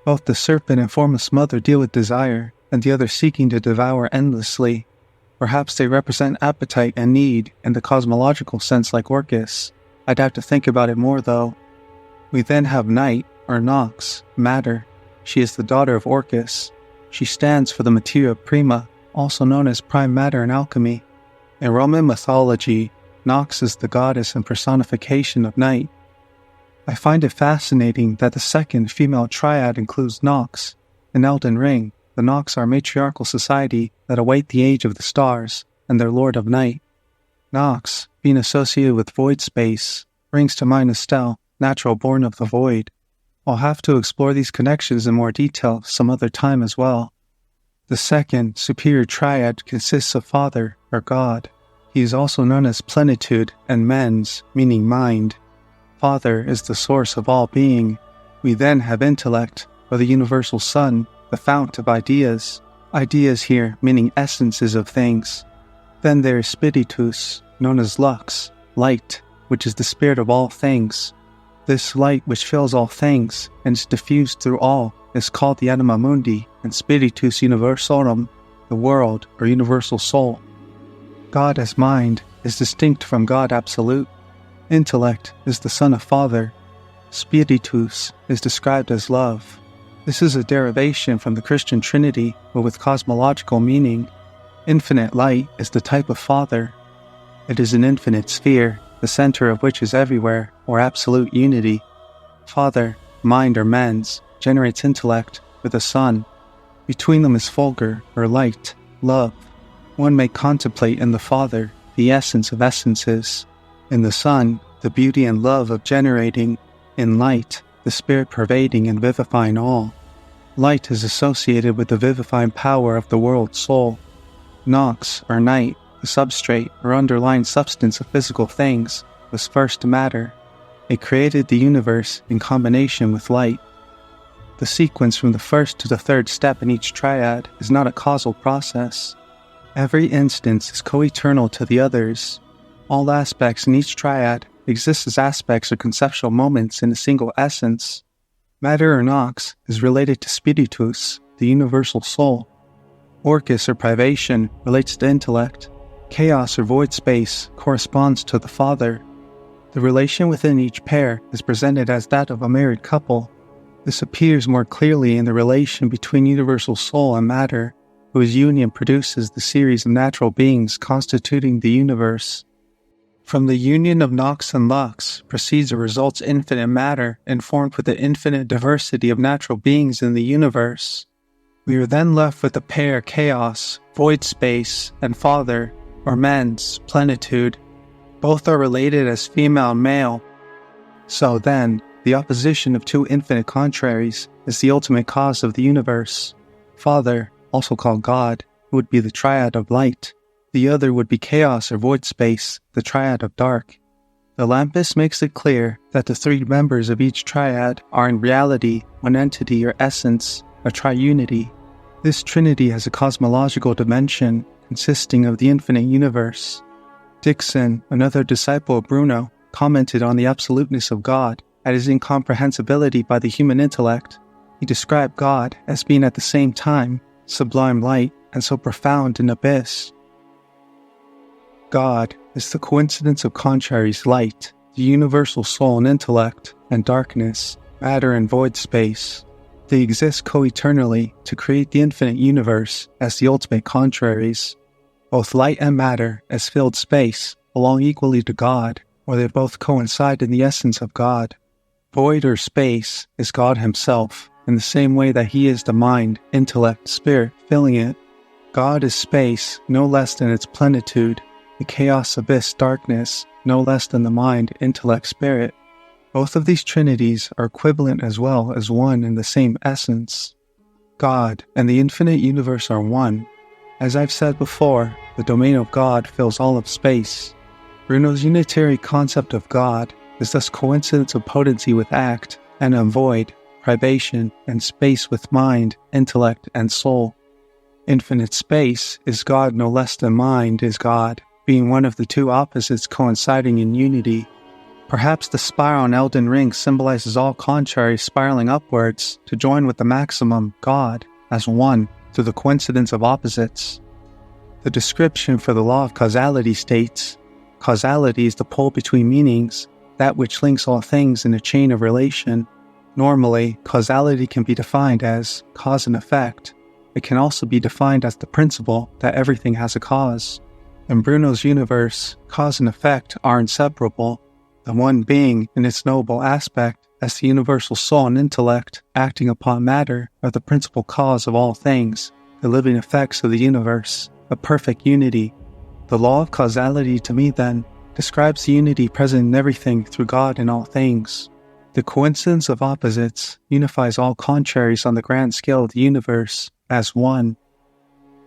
Both the serpent and formless mother deal with desire, and the other seeking to devour endlessly. Perhaps they represent appetite and need in the cosmological sense like Orcus. I'd have to think about it more though. We then have Night, or Nox, matter. She is the daughter of Orcus. She stands for the materia prima, also known as prime matter in alchemy. In Roman mythology, Nox is the goddess and personification of night. I find it fascinating that the second female triad includes Nox. In Elden Ring, the Nox are a matriarchal society that await the age of the stars and their lord of night. Nox, being associated with void space, brings to mind Estelle, natural born of the void. I'll have to explore these connections in more detail some other time as well. The second, superior triad, consists of Father, or God. He is also known as plenitude and mens, meaning mind. Father is the source of all being. We then have intellect, or the universal sun, the fount of ideas. Ideas here meaning essences of things. Then there is spiritus, known as lux, light, which is the spirit of all things. This light which fills all things and is diffused through all is called the anima mundi and spiritus universalum, the world or universal soul. God as mind is distinct from God absolute. Intellect is the son of Father. Spiritus is described as love. This is a derivation from the Christian Trinity, but with cosmological meaning. Infinite light is the type of Father. It is an infinite sphere, the center of which is everywhere, or absolute unity. Father, mind or mens, generates intellect with a son. Between them is fulgur, or light, love. One may contemplate in the Father the essence of essences. In the Son, the beauty and love of generating. In light, the spirit pervading and vivifying all. Light is associated with the vivifying power of the world soul. Nox, or night, the substrate or underlying substance of physical things, was first matter. It created the universe in combination with light. The sequence from the first to the third step in each triad is not a causal process. Every instance is co-eternal to the others. All aspects in each triad exist as aspects or conceptual moments in a single essence. Matter or nox is related to spiritus, the universal soul. Orcus or privation relates to intellect. Chaos or void space corresponds to the Father. The relation within each pair is presented as that of a married couple. This appears more clearly in the relation between universal soul and matter, whose union produces the series of natural beings constituting the universe. From the union of nox and lux proceeds or results infinite matter informed with the infinite diversity of natural beings in the universe. We are then left with the pair chaos, void space, and Father, or mens, plenitude. Both are related as female and male. So then, the opposition of two infinite contraries is the ultimate cause of the universe. Father, also called God, would be the triad of light. The other would be chaos or void space, the triad of dark. The Lampus makes it clear that the three members of each triad are in reality one entity or essence, a triunity. This trinity has a cosmological dimension consisting of the infinite universe. Dixon, another disciple of Bruno, commented on the absoluteness of God and his incomprehensibility by the human intellect. He described God as being at the same time sublime light and so profound an abyss. God is the coincidence of contraries light, the universal soul and intellect, and darkness, matter and void space. They exist co-eternally to create the infinite universe as the ultimate contraries. Both light and matter, as filled space, belong equally to God, or they both coincide in the essence of God. Void or space is God himself, in the same way that he is the mind, intellect, spirit, filling it. God is space, no less than its plenitude, the chaos abyss darkness, no less than the mind, intellect, spirit. Both of these trinities are equivalent as well as one and the same essence. God and the infinite universe are one. As I've said before, the domain of God fills all of space. Bruno's unitary concept of God is thus coincidence of potency with act, and of void, privation, and space with mind, intellect, and soul. Infinite space is God no less than mind is God, being one of the two opposites coinciding in unity. Perhaps the spiral in Elden Ring symbolizes all contraries spiraling upwards to join with the maximum, God, as one through the coincidence of opposites. The description for the law of causality states, causality is the pole between meanings, that which links all things in a chain of relation. Normally, causality can be defined as cause and effect. It can also be defined as the principle that everything has a cause. In Bruno's universe, cause and effect are inseparable, the one being, in its noble aspect, as the universal soul and intellect acting upon matter are the principal cause of all things, the living effects of the universe, a perfect unity. The law of causality to me, then, describes the unity present in everything through God in all things. The coincidence of opposites unifies all contraries on the grand scale of the universe as one.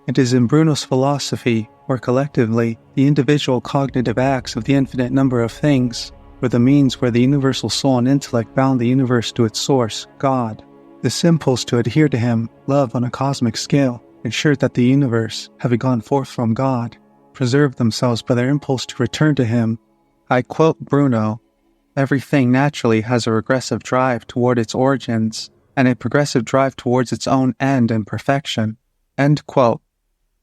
It is in Bruno's philosophy, or collectively, the individual cognitive acts of the infinite number of things, were the means where the universal soul and intellect bound the universe to its source, God. This impulse to adhere to him, love on a cosmic scale, ensured that the universe, having gone forth from God, preserved themselves by their impulse to return to him. I quote Bruno, "Everything naturally has a regressive drive toward its origins, and a progressive drive towards its own end and perfection." End quote.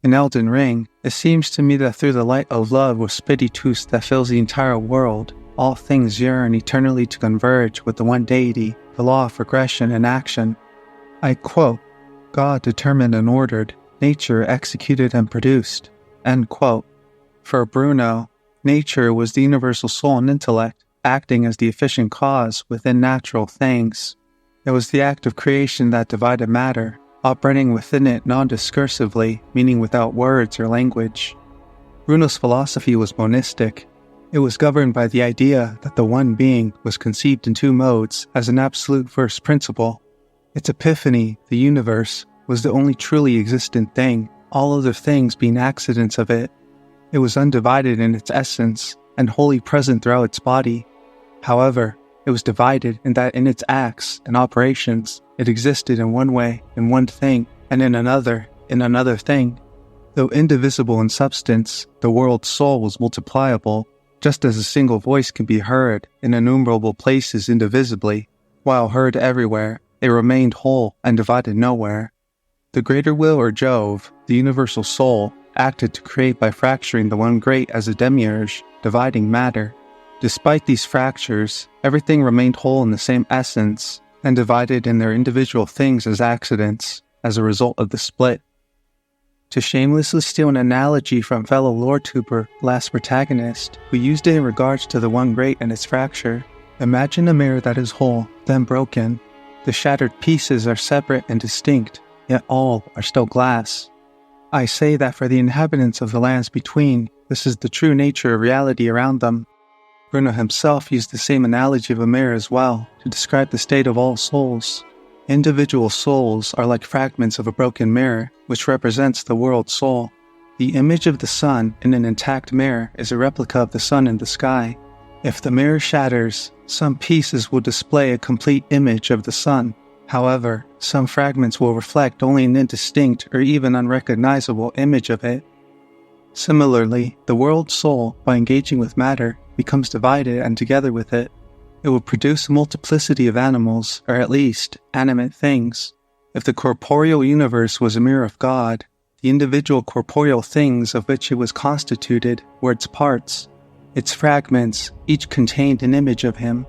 In Elden Ring, it seems to me that through the light of love with spiritus that fills the entire world, all things yearn eternally to converge with the one deity, the law of progression and action. I quote, "God determined and ordered, nature executed and produced." End quote. For Bruno, nature was the universal soul and intellect, acting as the efficient cause within natural things. It was the act of creation that divided matter, operating within it non-discursively, meaning without words or language. Bruno's philosophy was monistic. It was governed by the idea that the one being was conceived in two modes as an absolute first principle. Its epiphany, the universe, was the only truly existent thing, all other things being accidents of it. It was undivided in its essence and wholly present throughout its body. However, it was divided in that in its acts and operations, it existed in one way, in one thing, and in another thing. Though indivisible in substance, the world's soul was multipliable, just as a single voice can be heard in innumerable places indivisibly, while heard everywhere, it remained whole and divided nowhere. The greater will or Jove, the universal soul, acted to create by fracturing the one great as a demiurge, dividing matter. Despite these fractures, everything remained whole in the same essence, and divided in their individual things as accidents, as a result of the split. To shamelessly steal an analogy from fellow lore tuber Last Protagonist, who used it in regards to the one great and its fracture, imagine a mirror that is whole, then broken. The shattered pieces are separate and distinct, yet all are still glass. I say that for the inhabitants of the lands between, this is the true nature of reality around them. Bruno himself used the same analogy of a mirror as well, to describe the state of all souls. Individual souls are like fragments of a broken mirror, which represents the world soul. The image of the sun in an intact mirror is a replica of the sun in the sky. If the mirror shatters, some pieces will display a complete image of the sun. However, some fragments will reflect only an indistinct or even unrecognizable image of it. Similarly, the world soul, by engaging with matter, becomes divided, and together with it, it will produce a multiplicity of animals, or at least, animate things. If the corporeal universe was a mirror of God, the individual corporeal things of which it was constituted were its parts. Its fragments each contained an image of him.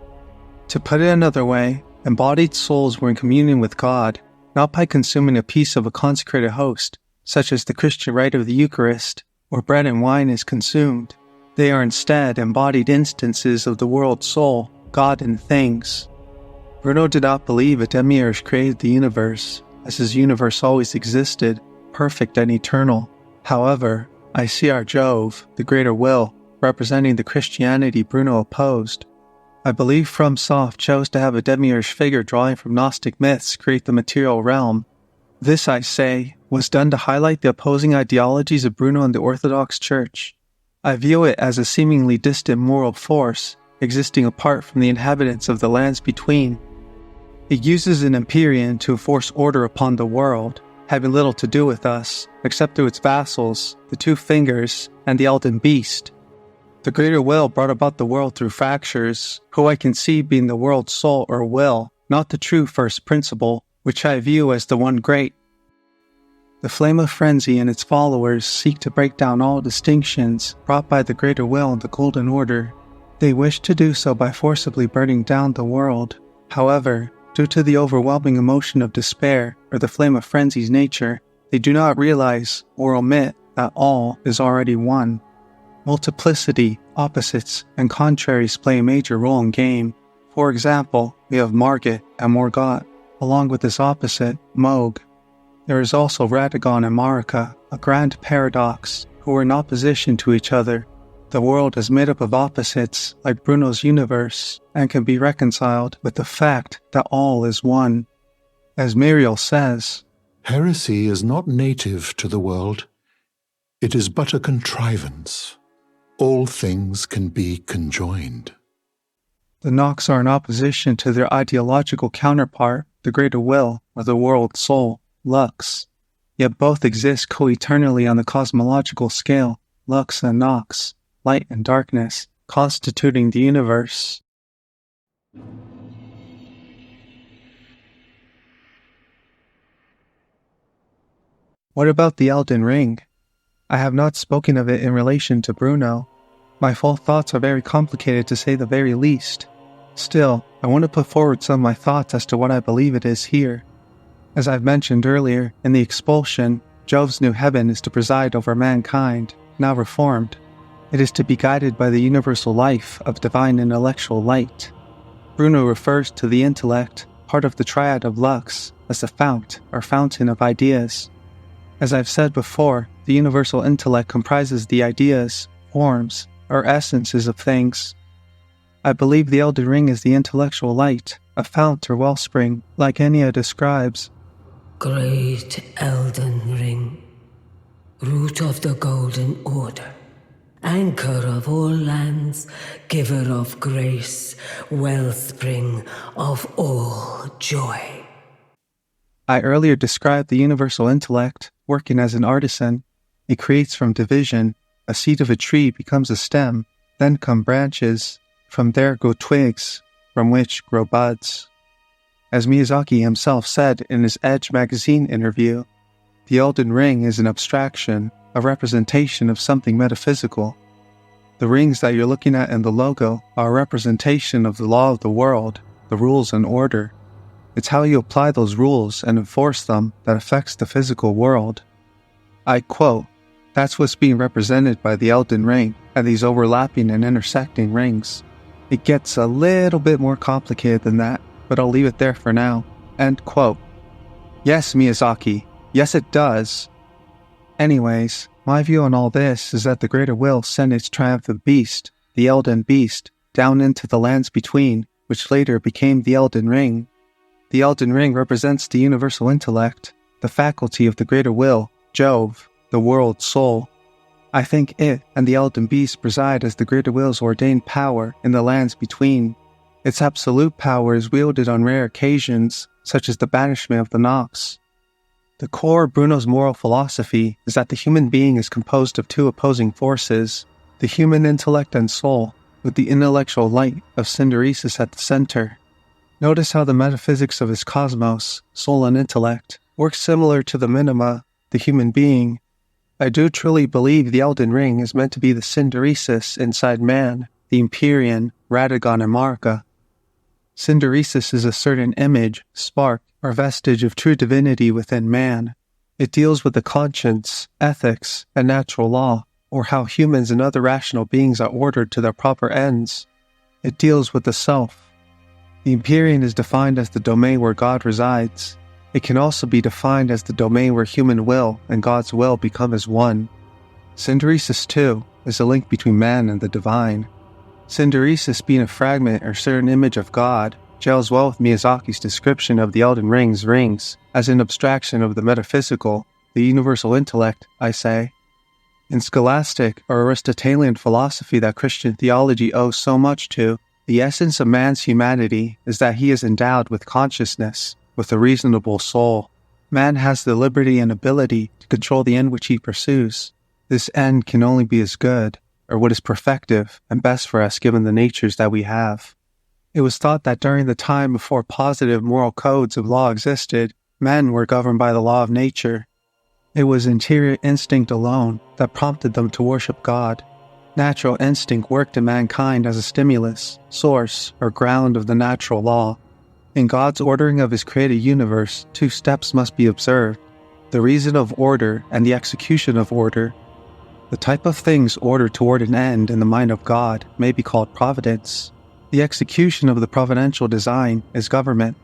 To put it another way, embodied souls were in communion with God, not by consuming a piece of a consecrated host, such as the Christian rite of the Eucharist, where bread and wine is consumed. They are instead embodied instances of the world soul, God in things. Bruno did not believe a demiurge created the universe, as his universe always existed, perfect and eternal. However, I see our Jove, the greater will, representing the Christianity Bruno opposed. I believe FromSoft chose to have a demiurge figure drawing from Gnostic myths create the material realm. This, I say, was done to highlight the opposing ideologies of Bruno and the Orthodox Church. I view it as a seemingly distant moral force, existing apart from the inhabitants of the lands between. It uses an Empyrean to enforce order upon the world, having little to do with us, except through its vassals, the Two Fingers, and the Elden Beast. The greater will brought about the world through fractures, who I conceive being the world's soul or will, not the true first principle, which I view as the one great. The flame of frenzy and its followers seek to break down all distinctions brought by the greater will and the golden order. They wish to do so by forcibly burning down the world. However, due to the overwhelming emotion of despair or the flame of frenzy's nature, they do not realize or omit that all is already one. Multiplicity, opposites, and contraries play a major role in game. For example, we have Margit and Morgott, along with this opposite, Moog. There is also Radagon and Marika, a grand paradox, who are in opposition to each other, The world is made up of opposites like Bruno's universe and can be reconciled with the fact that all is one. As Muriel says, heresy is not native to the world. It is but a contrivance. All things can be conjoined. The Nox are in opposition to their ideological counterpart, the greater will, or the world soul, Lux. Yet both exist co-eternally on the cosmological scale, Lux and Nox, light and darkness, constituting the universe. What about the Elden Ring? I have not spoken of it in relation to Bruno. My full thoughts are very complicated to say the very least. Still, I want to put forward some of my thoughts as to what I believe it is here. As I've mentioned earlier, in the expulsion, Jove's new heaven is to preside over mankind, now reformed. It is to be guided by the universal life of divine intellectual light. Bruno refers to the intellect, part of the triad of Lux, as the fount or fountain of ideas. As I've said before, the universal intellect comprises the ideas, forms, or essences of things. I believe the Elden Ring is the intellectual light, a fount or wellspring, like Enya describes. Great Elden Ring, root of the Golden Order, anchor of all lands, giver of grace, wellspring of all joy. I earlier described the universal intellect working as an artisan. It creates from division. A seed of a tree becomes a stem, then come branches. From there go twigs, from which grow buds. As Miyazaki himself said in his Edge magazine interview, the Elden Ring is an abstraction, a representation of something metaphysical. The rings that you're looking at in the logo are a representation of the law of the world, the rules and order. It's how you apply those rules and enforce them that affects the physical world. I quote, "That's what's being represented by the Elden Ring and these overlapping and intersecting rings. It gets a little bit more complicated than that, but I'll leave it there for now." End quote. Yes, Miyazaki. Yes, it does. Anyways, my view on all this is that the Greater Will sent its triumphant beast, the Elden Beast, down into the lands between, which later became the Elden Ring. The Elden Ring represents the universal intellect, the faculty of the Greater Will, Jove, the world soul. I think it and the Elden Beast preside as the Greater Will's ordained power in the lands between. Its absolute power is wielded on rare occasions, such as the banishment of the Nox. The core of Bruno's moral philosophy is that the human being is composed of two opposing forces, the human intellect and soul, with the intellectual light of Synderesis at the center. Notice how the metaphysics of his cosmos, soul and intellect, work similar to the minima, the human being. I do truly believe the Elden Ring is meant to be the Synderesis inside man, the Empyrean, Radagon and Marika. Synderesis is a certain image, spark, or vestige of true divinity within man. It deals with the conscience, ethics, and natural law, or how humans and other rational beings are ordered to their proper ends. It deals with the self. The Empyrean is defined as the domain where God resides. It can also be defined as the domain where human will and God's will become as one. Synderesis, too, is a link between man and the divine. Synderesis, being a fragment or certain image of God, gels well with Miyazaki's description of the Elden Ring's rings as an abstraction of the metaphysical, the universal intellect, I say. In scholastic or Aristotelian philosophy that Christian theology owes so much to, the essence of man's humanity is that he is endowed with consciousness, with a reasonable soul. Man has the liberty and ability to control the end which he pursues. This end can only be as good, or what is perfective and best for us given the natures that we have. It was thought that during the time before positive moral codes of law existed, men were governed by the law of nature. It was interior instinct alone that prompted them to worship God. Natural instinct worked in mankind as a stimulus, source, or ground of the natural law. In God's ordering of his created universe, two steps must be observed: the reason of order and the execution of order. The type of things ordered toward an end in the mind of God may be called providence. The execution of the providential design is government.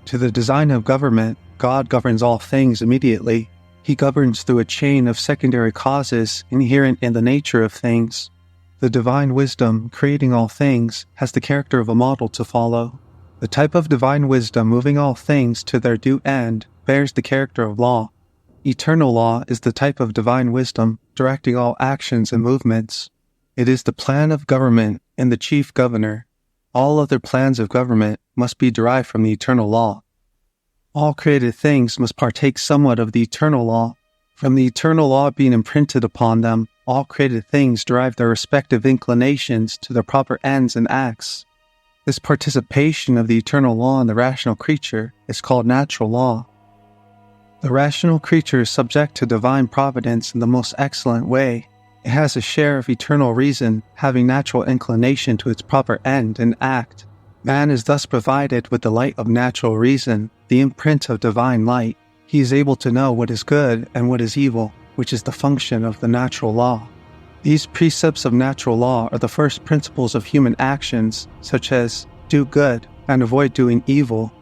To the design of government, God governs all things immediately. He governs through a chain of secondary causes inherent in the nature of things. The divine wisdom, creating all things, has the character of a model to follow. The type of divine wisdom moving all things to their due end bears the character of law. Eternal law is the type of divine wisdom directing all actions and movements. It is the plan of government and the chief governor. All other plans of government must be derived from the eternal law. All created things must partake somewhat of the eternal law. From the eternal law being imprinted upon them, all created things derive their respective inclinations to their proper ends and acts. This participation of the eternal law in the rational creature is called natural law. The rational creature is subject to divine providence in the most excellent way. It has a share of eternal reason, having natural inclination to its proper end and act. Man is thus provided with the light of natural reason, the imprint of divine light. He is able to know what is good and what is evil, which is the function of the natural law. These precepts of natural law are the first principles of human actions, such as do good and avoid doing evil.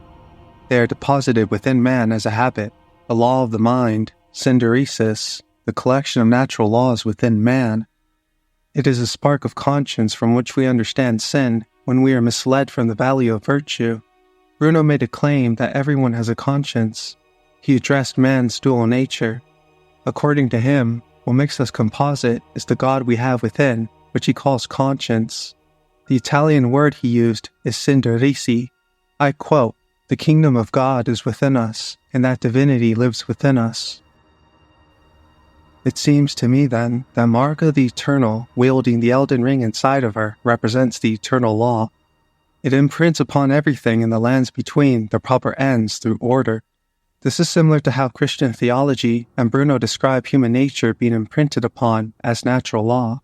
They are deposited within man as a habit. The law of the mind, Synderesis, the collection of natural laws within man. It is a spark of conscience from which we understand sin when we are misled from the value of virtue. Bruno made a claim that everyone has a conscience. He addressed man's dual nature. According to him, what makes us composite is the God we have within, which he calls conscience. The Italian word he used is Synderesi. I quote, "The kingdom of God is within us, and that divinity lives within us." It seems to me then that Marga the Eternal, wielding the Elden Ring inside of her, represents the eternal law. It imprints upon everything in the lands between their proper ends through order. This is similar to how Christian theology and Bruno describe human nature being imprinted upon as natural law.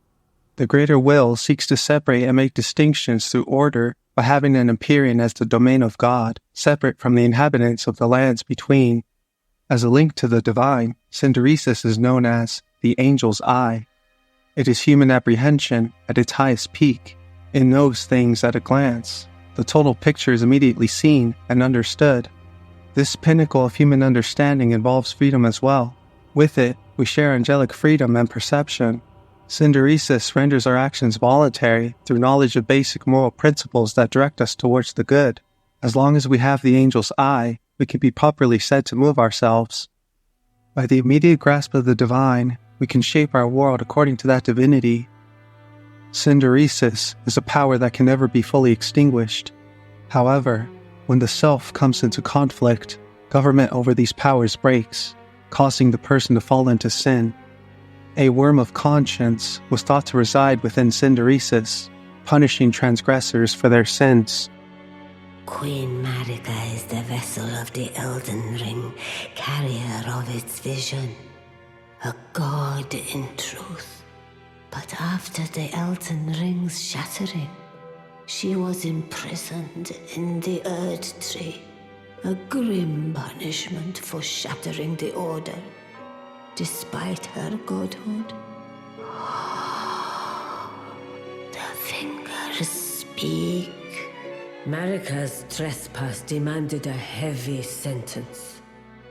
The greater will seeks to separate and make distinctions through order by having an empyrean as the domain of God, separate from the inhabitants of the lands between. As a link to the divine, Synderesis is known as the angel's eye. It is human apprehension at its highest peak. It knows things at a glance. The total picture is immediately seen and understood. This pinnacle of human understanding involves freedom as well. With it, we share angelic freedom and perception. Synderesis renders our actions voluntary through knowledge of basic moral principles that direct us towards the good. As long as we have the angel's eye, we can be properly said to move ourselves. By the immediate grasp of the divine, we can shape our world according to that divinity. Synderesis is a power that can never be fully extinguished. However, when the self comes into conflict, government over these powers breaks, causing the person to fall into sin. A worm of conscience was thought to reside within Synderesis, punishing transgressors for their sins. Queen Marika is the vessel of the Elden Ring, carrier of its vision, a god in truth. But after the Elden Ring's shattering, she was imprisoned in the Erd Tree, a grim punishment for shattering the Order, despite her godhood. The fingers speak. Marika's trespass demanded a heavy sentence.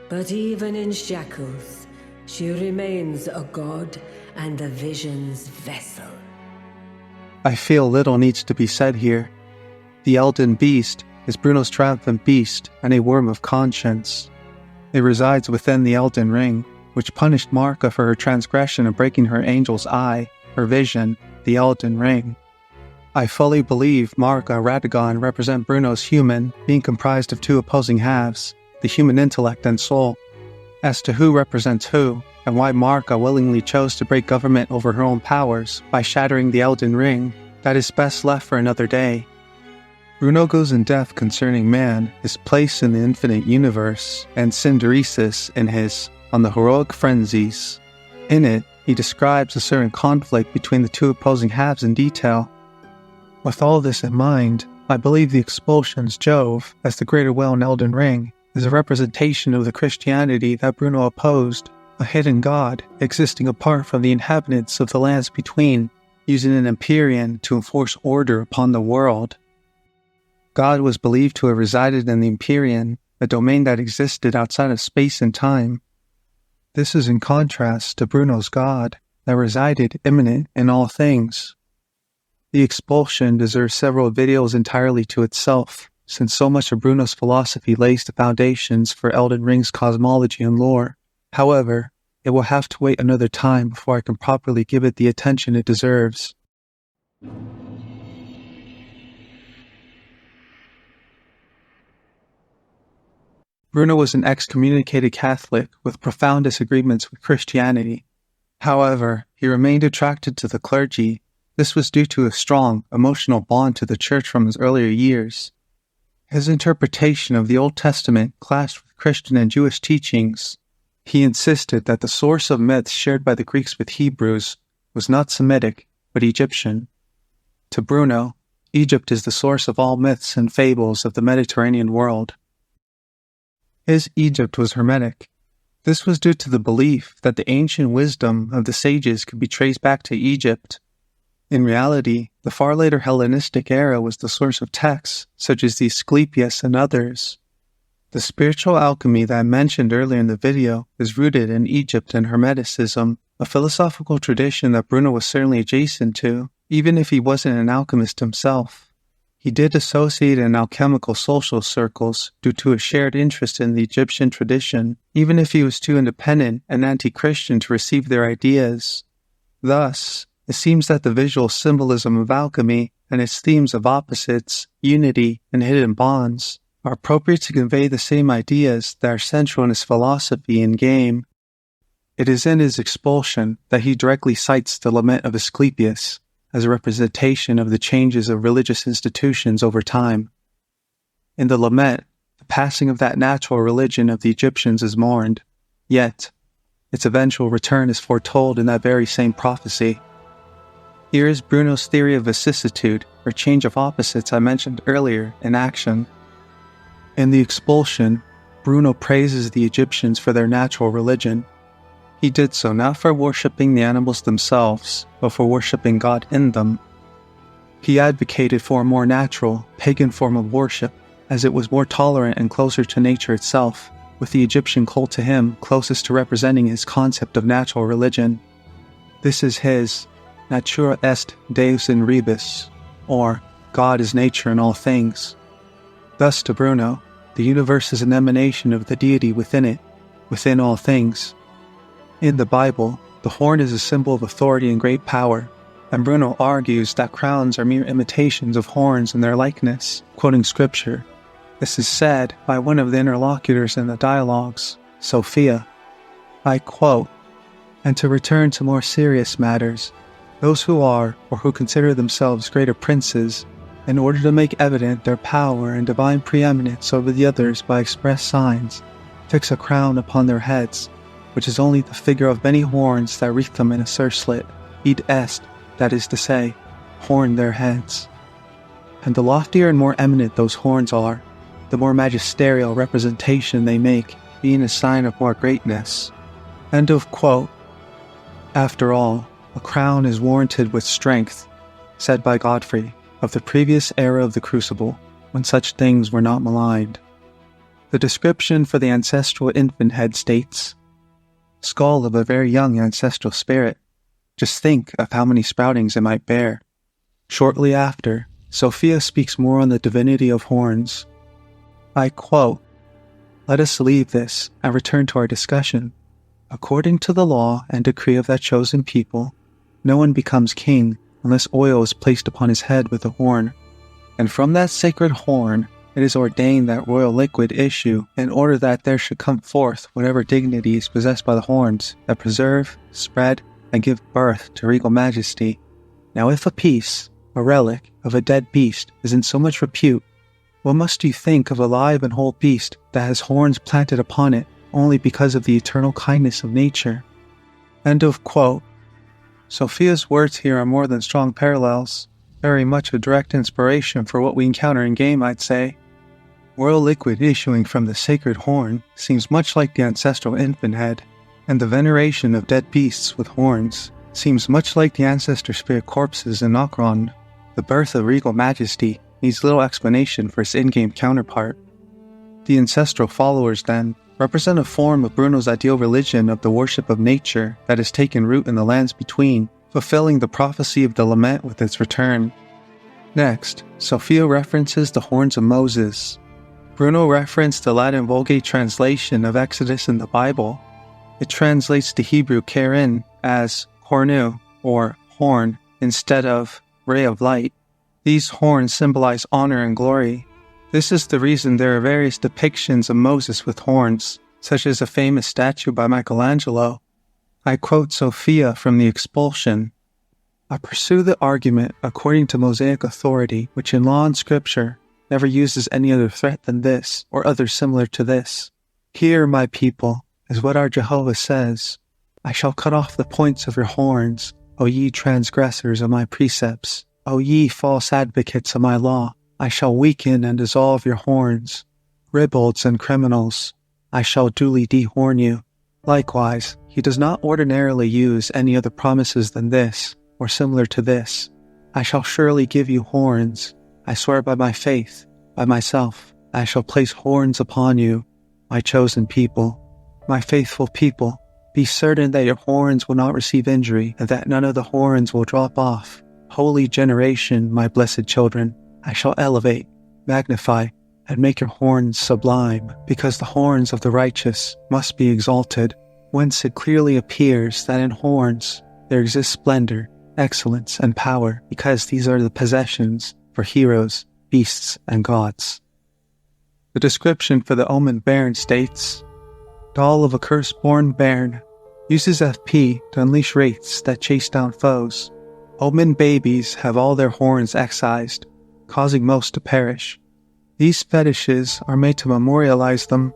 But even in shackles, she remains a god and the vision's vessel. I feel little needs to be said here. The Elden Beast is Bruno's triumphant beast and a worm of conscience. It resides within the Elden Ring, which punished Marika for her transgression of breaking her angel's eye, her vision, the Elden Ring. I fully believe Marika and Radagon represent Bruno's human, being comprised of two opposing halves, the human intellect and soul. As to who represents who, and why Marika willingly chose to break government over her own powers by shattering the Elden Ring, that is best left for another day. Bruno goes in depth concerning man, his place in the infinite universe, and Synderesis in his On the Heroic Frenzies. In it, he describes a certain conflict between the two opposing halves in detail. With all this in mind, I believe the expulsion's Jove, as the greater will in Elden Ring, is a representation of the Christianity that Bruno opposed, a hidden god existing apart from the inhabitants of the lands between, using an empyrean to enforce order upon the world. God was believed to have resided in the empyrean, a domain that existed outside of space and time. This is in contrast to Bruno's God, that resided immanent in all things. The expulsion deserves several videos entirely to itself, since so much of Bruno's philosophy lays the foundations for Elden Ring's cosmology and lore. However, it will have to wait another time before I can properly give it the attention it deserves. Bruno was an excommunicated Catholic with profound disagreements with Christianity. However, he remained attracted to the clergy. This was due to a strong, emotional bond to the church from his earlier years. His interpretation of the Old Testament clashed with Christian and Jewish teachings. He insisted that the source of myths shared by the Greeks with Hebrews was not Semitic, but Egyptian. To Bruno, Egypt is the source of all myths and fables of the Mediterranean world. His Egypt was Hermetic. This was due to the belief that the ancient wisdom of the sages could be traced back to Egypt. In reality, the far later Hellenistic era was the source of texts, such as the Asclepius and others. The spiritual alchemy that I mentioned earlier in the video is rooted in Egypt and Hermeticism, a philosophical tradition that Bruno was certainly adjacent to, even if he wasn't an alchemist himself. He did associate in alchemical social circles due to a shared interest in the Egyptian tradition, even if he was too independent and anti-Christian to receive their ideas. Thus, it seems that the visual symbolism of alchemy and its themes of opposites, unity, and hidden bonds are appropriate to convey the same ideas that are central in his philosophy and game. It is in his expulsion that he directly cites the lament of Asclepius as a representation of the changes of religious institutions over time. In the lament, the passing of that natural religion of the Egyptians is mourned, yet its eventual return is foretold in that very same prophecy. Here is Bruno's theory of vicissitude, or change of opposites I mentioned earlier, in action. In the expulsion, Bruno praises the Egyptians for their natural religion. He did so not for worshipping the animals themselves, but for worshipping God in them. He advocated for a more natural, pagan form of worship, as it was more tolerant and closer to nature itself, with the Egyptian cult to him closest to representing his concept of natural religion. This is his Natura est Deus in rebus, or God is nature in all things. Thus to Bruno, the universe is an emanation of the deity within it, within all things. In the Bible, the horn is a symbol of authority and great power, and Bruno argues that crowns are mere imitations of horns in their likeness, quoting scripture. This is said by one of the interlocutors in the dialogues, Sophia. I quote, "And to return to more serious matters, those who are, or who consider themselves greater princes, in order to make evident their power and divine preeminence over the others by express signs, fix a crown upon their heads, which is only the figure of many horns that wreath them in a surslet, id est, that is to say, horn their heads. And the loftier and more eminent those horns are, the more magisterial representation they make, being a sign of more greatness." End of quote. After all, a crown is warranted with strength, said by Godfrey, of the previous era of the Crucible, when such things were not maligned. The description for the ancestral infant head states, "Skull of a very young ancestral spirit. Just think of how many sproutings it might bear." Shortly after, Sophia speaks more on the divinity of horns. I quote, "Let us leave this and return to our discussion. According to the law and decree of that chosen people, no one becomes king unless oil is placed upon his head with a horn. And from that sacred horn, it is ordained that royal liquid issue in order that there should come forth whatever dignity is possessed by the horns that preserve, spread, and give birth to regal majesty. Now if a piece, a relic, of a dead beast is in so much repute, what must you think of a live and whole beast that has horns planted upon it only because of the eternal kindness of nature?" End of quote. Sophia's words here are more than strong parallels, very much a direct inspiration for what we encounter in game, I'd say. Royal liquid issuing from the sacred horn seems much like the ancestral infant head, and the veneration of dead beasts with horns seems much like the ancestor spirit corpses in Nokron. The birth of regal majesty needs little explanation for its in-game counterpart. The ancestral followers, then, represent a form of Bruno's ideal religion of the worship of nature that has taken root in the lands between, fulfilling the prophecy of the lament with its return. Next, Sophia references the horns of Moses. Bruno referenced the Latin Vulgate translation of Exodus in the Bible. It translates to Hebrew Keren as hornu, or horn, instead of ray of light. These horns symbolize honor and glory. This is the reason there are various depictions of Moses with horns, such as a famous statue by Michelangelo. I quote Sophia from the Expulsion. I pursue the argument according to Mosaic authority, which in law and scripture never uses any other threat than this, or other similar to this. Hear, my people, is what our Jehovah says. I shall cut off the points of your horns, O ye transgressors of my precepts, O ye false advocates of my law. I shall weaken and dissolve your horns. Ribalds and criminals, I shall duly dehorn you. Likewise, he does not ordinarily use any other promises than this, or similar to this. I shall surely give you horns. I swear by my faith, by myself, I shall place horns upon you, my chosen people, my faithful people. Be certain that your horns will not receive injury, and that none of the horns will drop off. Holy generation, my blessed children, I shall elevate, magnify, and make your horns sublime, because the horns of the righteous must be exalted, whence it clearly appears that in horns there exists splendor, excellence, and power, because these are the possessions for heroes, beasts, and gods. The description for the omen bairn states, Doll of a curse-born bairn, uses FP to unleash wraiths that chase down foes. Omen babies have all their horns excised, causing most to perish. These fetishes are made to memorialize them.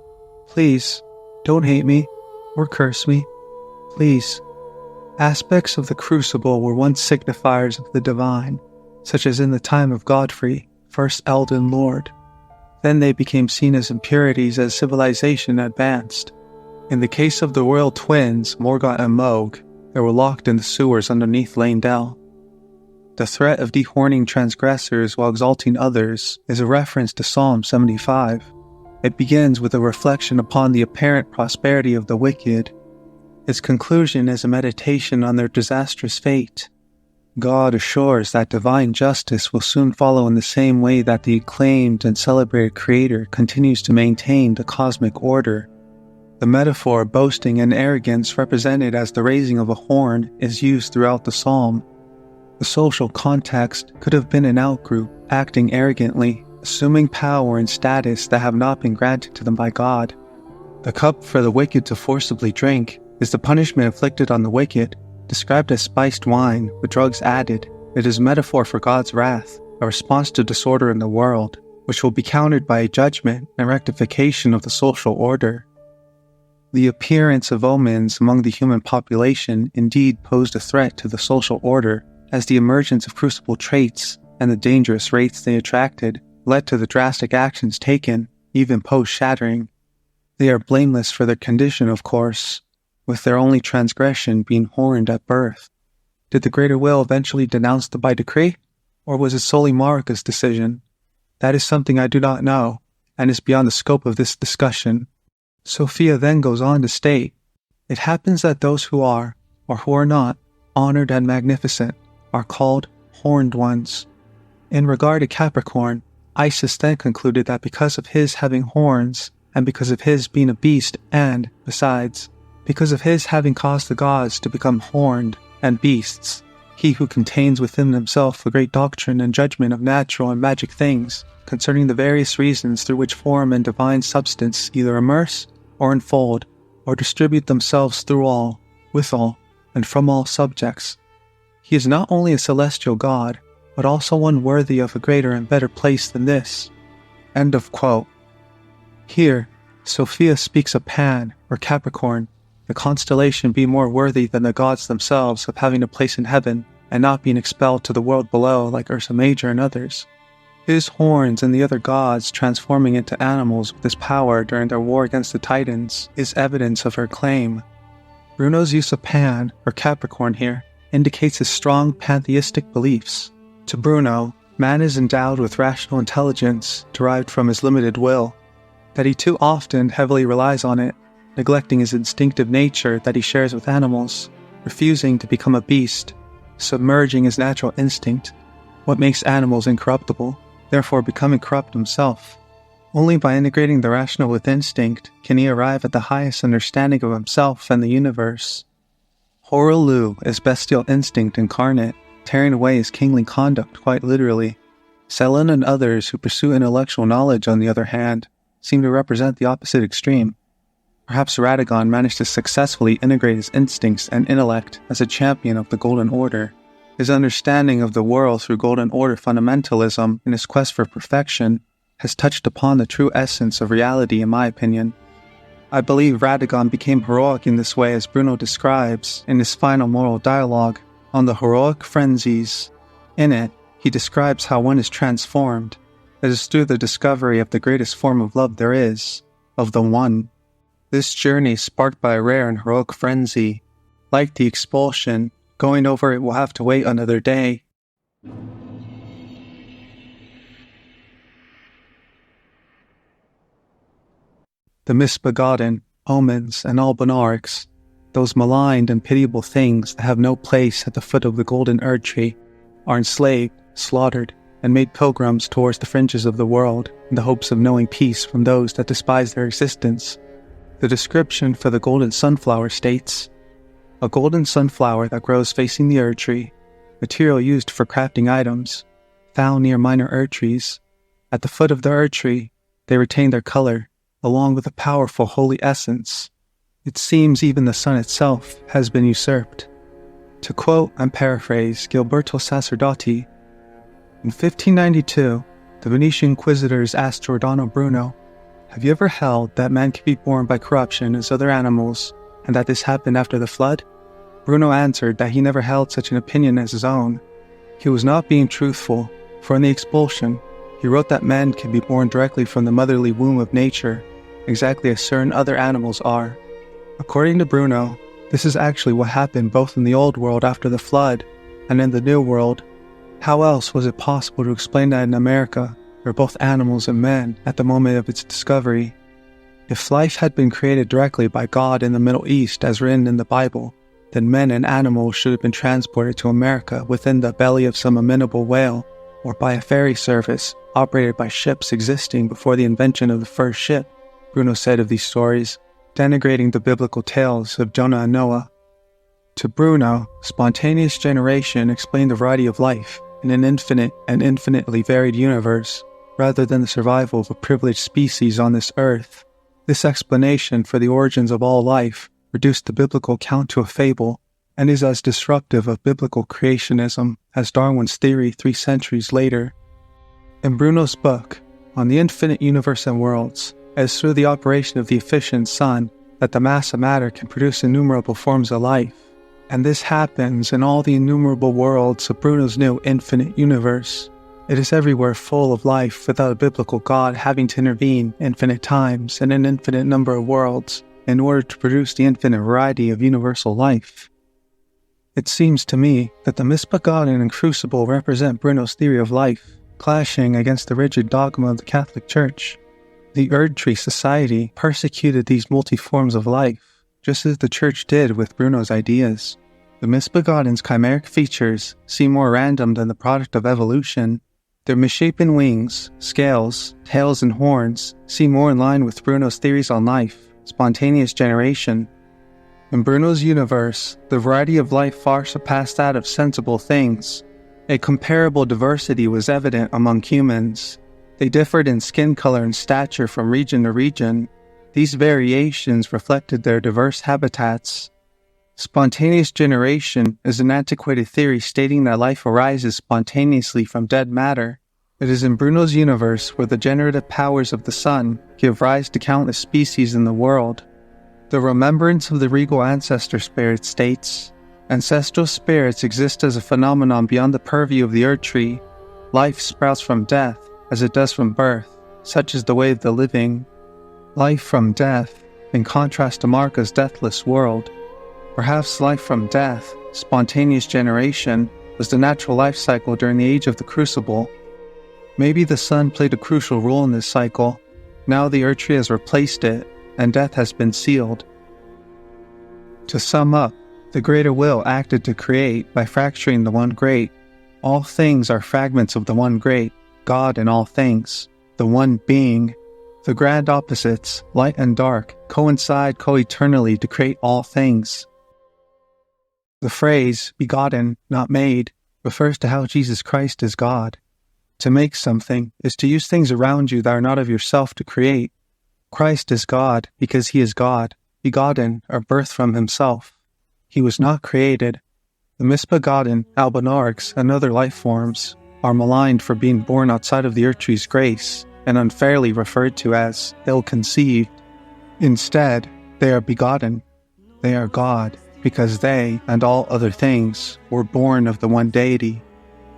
Please, don't hate me, or curse me. Please. Aspects of the crucible were once signifiers of the divine, such as in the time of Godfrey, first Elden Lord. Then they became seen as impurities as civilization advanced. In the case of the royal twins, Morgoth and Mohg, they were locked in the sewers underneath Leyndell. The threat of dehorning transgressors while exalting others is a reference to Psalm 75. It begins with a reflection upon the apparent prosperity of the wicked. Its conclusion is a meditation on their disastrous fate. God assures that divine justice will soon follow in the same way that the acclaimed and celebrated Creator continues to maintain the cosmic order. The metaphor of boasting and arrogance represented as the raising of a horn is used throughout the psalm. The social context could have been an outgroup acting arrogantly, assuming power and status that have not been granted to them by God. The cup for the wicked to forcibly drink is the punishment inflicted on the wicked, described as spiced wine with drugs added. It is a metaphor for God's wrath, a response to disorder in the world, which will be countered by a judgment and rectification of the social order. The appearance of omens among the human population indeed posed a threat to the social order, as the emergence of crucible traits and the dangerous wraiths they attracted led to the drastic actions taken, even post-shattering. They are blameless for their condition, of course, with their only transgression being horned at birth. Did the greater will eventually denounce them by decree, or was it solely Marika's decision? That is something I do not know, and is beyond the scope of this discussion. Sophia then goes on to state, it happens that those who are, or who are not, honored and magnificent, are called horned ones. In regard to Capricorn, Isis then concluded that because of his having horns, and because of his being a beast, and, besides, because of his having caused the gods to become horned and beasts, he who contains within himself a great doctrine and judgment of natural and magic things, concerning the various reasons through which form and divine substance either immerse, or unfold, or distribute themselves through all, with all, and from all subjects. He is not only a celestial god, but also one worthy of a greater and better place than this. End of quote. Here, Sophia speaks of Pan, or Capricorn, the constellation being more worthy than the gods themselves of having a place in heaven, and not being expelled to the world below like Ursa Major and others. His horns and the other gods transforming into animals with his power during their war against the Titans is evidence of her claim. Bruno's use of Pan, or Capricorn here, indicates his strong pantheistic beliefs. To Bruno, man is endowed with rational intelligence derived from his limited will, that he too often heavily relies on it, neglecting his instinctive nature that he shares with animals, refusing to become a beast, submerging his natural instinct, what makes animals incorruptible, therefore becoming corrupt himself. Only by integrating the rational with instinct can he arrive at the highest understanding of himself and the universe. Horulu is bestial instinct incarnate, tearing away his kingly conduct quite literally. Selen and others who pursue intellectual knowledge, on the other hand, seem to represent the opposite extreme. Perhaps Radagon managed to successfully integrate his instincts and intellect as a champion of the Golden Order. His understanding of the world through Golden Order fundamentalism and his quest for perfection has touched upon the true essence of reality, in my opinion. I believe Radagon became heroic in this way, as Bruno describes in his final moral dialogue on the heroic frenzies. In it, he describes how one is transformed. It is through the discovery of the greatest form of love there is, of the One. This journey is sparked by a rare and heroic frenzy. Like the expulsion, going over it will have to wait another day. The misbegotten, omens, and albinarics, those maligned and pitiable things that have no place at the foot of the golden Erd tree, are enslaved, slaughtered, and made pilgrims towards the fringes of the world in the hopes of knowing peace from those that despise their existence. The description for the golden sunflower states, a golden sunflower that grows facing the Erd tree, material used for crafting items, found near minor Erd trees. At the foot of the Erd tree, they retain their color, along with a powerful holy essence. It seems even the sun itself has been usurped. To quote and paraphrase Gilberto Sacerdoti, in 1592, the Venetian inquisitors asked Giordano Bruno, "Have you ever held that man can be born by corruption as other animals, and that this happened after the flood?" Bruno answered that he never held such an opinion as his own. He was not being truthful, for in the expulsion, he wrote that men can be born directly from the motherly womb of nature, exactly as certain other animals are. According to Bruno, this is actually what happened both in the old world after the flood and in the new world. How else was it possible to explain that in America, where both animals and men at the moment of its discovery? If life had been created directly by God in the Middle East as written in the Bible, then men and animals should have been transported to America within the belly of some amenable whale, or by a ferry service operated by ships existing before the invention of the first ship, Bruno said of these stories, denigrating the biblical tales of Jonah and Noah. To Bruno, spontaneous generation explained the variety of life in an infinite and infinitely varied universe, rather than the survival of a privileged species on this earth. This explanation for the origins of all life reduced the biblical account to a fable, and is as disruptive of biblical creationism as Darwin's theory 3 centuries later. In Bruno's book, On the Infinite Universe and Worlds, it is through the operation of the efficient sun that the mass of matter can produce innumerable forms of life, and this happens in all the innumerable worlds of Bruno's new infinite universe. It is everywhere full of life without a biblical God having to intervene infinite times in an infinite number of worlds in order to produce the infinite variety of universal life. It seems to me that the misbegotten and crucible represent Bruno's theory of life, clashing against the rigid dogma of the Catholic Church. The Erd Tree Society persecuted these multi-forms of life, just as the Church did with Bruno's ideas. The misbegotten's chimeric features seem more random than the product of evolution. Their misshapen wings, scales, tails, and horns seem more in line with Bruno's theories on life, spontaneous generation. In Bruno's universe, the variety of life far surpassed that of sensible things. A comparable diversity was evident among humans. They differed in skin color and stature from region to region. These variations reflected their diverse habitats. Spontaneous generation is an antiquated theory stating that life arises spontaneously from dead matter. It is in Bruno's universe where the generative powers of the sun give rise to countless species in the world. The remembrance of the regal ancestor spirit states, ancestral spirits exist as a phenomenon beyond the purview of the Erd Tree. Life sprouts from death, as it does from birth, such is the way of the living. Life from death, in contrast to Marca's deathless world. Perhaps life from death, spontaneous generation, was the natural life cycle during the age of the Crucible. Maybe the sun played a crucial role in this cycle. Now the Erd Tree has replaced it, and death has been sealed. To sum up, The greater will acted to create by fracturing the one great. All things are fragments of the one great, God in all things, the one being. The grand opposites, light and dark, coincide co-eternally to create all things. The phrase, begotten, not made, refers to how Jesus Christ is God. To make something is to use things around you that are not of yourself to create. Christ is God because he is God, begotten or birthed from himself. He was not created. The misbegotten, albinorgs, and other life forms are maligned for being born outside of the earth tree's grace and unfairly referred to as ill-conceived. Instead, they are begotten. They are God because they and all other things were born of the one deity.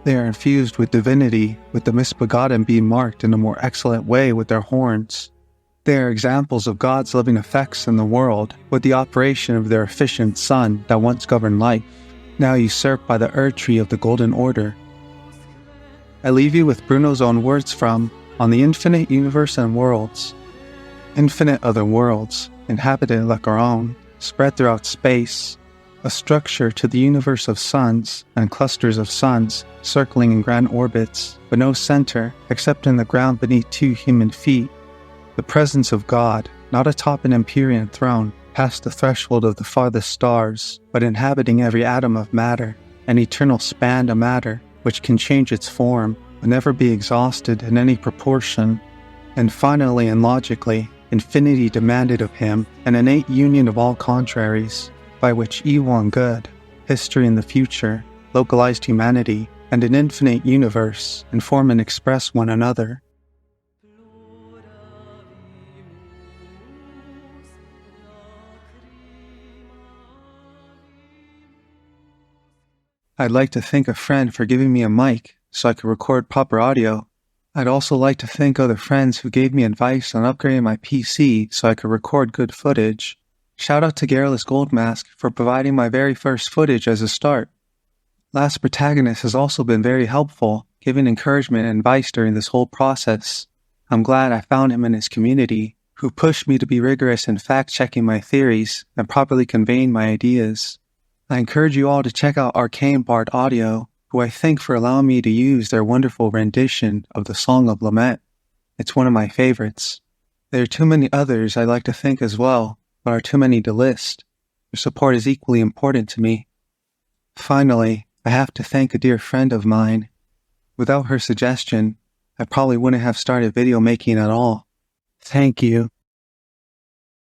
They are infused with divinity, with the misbegotten being marked in a more excellent way with their horns. They are examples of God's living effects in the world, with the operation of their efficient sun that once governed life, now usurped by the Erd-tree of the Golden Order. I leave you with Bruno's own words from On the Infinite Universe and Worlds. Infinite other worlds, inhabited like our own, spread throughout space, a structure to the universe of suns and clusters of suns circling in grand orbits, but no center except in the ground beneath 2 human feet. The presence of God, not atop an Empyrean throne, past the threshold of the farthest stars, but inhabiting every atom of matter, an eternal span of matter, which can change its form, but never be exhausted in any proportion. And finally and logically, infinity demanded of him an innate union of all contraries, by which evil and good, history and the future, localized humanity, and an infinite universe inform and express one another. I'd like to thank a friend for giving me a mic so I could record proper audio. I'd also like to thank other friends who gave me advice on upgrading my PC so I could record good footage. Shout out to Garrulous Goldmask for providing my very first footage as a start. Last Protagonist has also been very helpful, giving encouragement and advice during this whole process. I'm glad I found him in his community, who pushed me to be rigorous in fact-checking my theories and properly conveying my ideas. I encourage you all to check out Arcane Bard Audio, who I thank for allowing me to use their wonderful rendition of the Song of Lament. It's one of my favorites. There are too many others I'd like to thank as well, but are too many to list. Your support is equally important to me. Finally, I have to thank a dear friend of mine. Without her suggestion, I probably wouldn't have started video making at all. Thank you.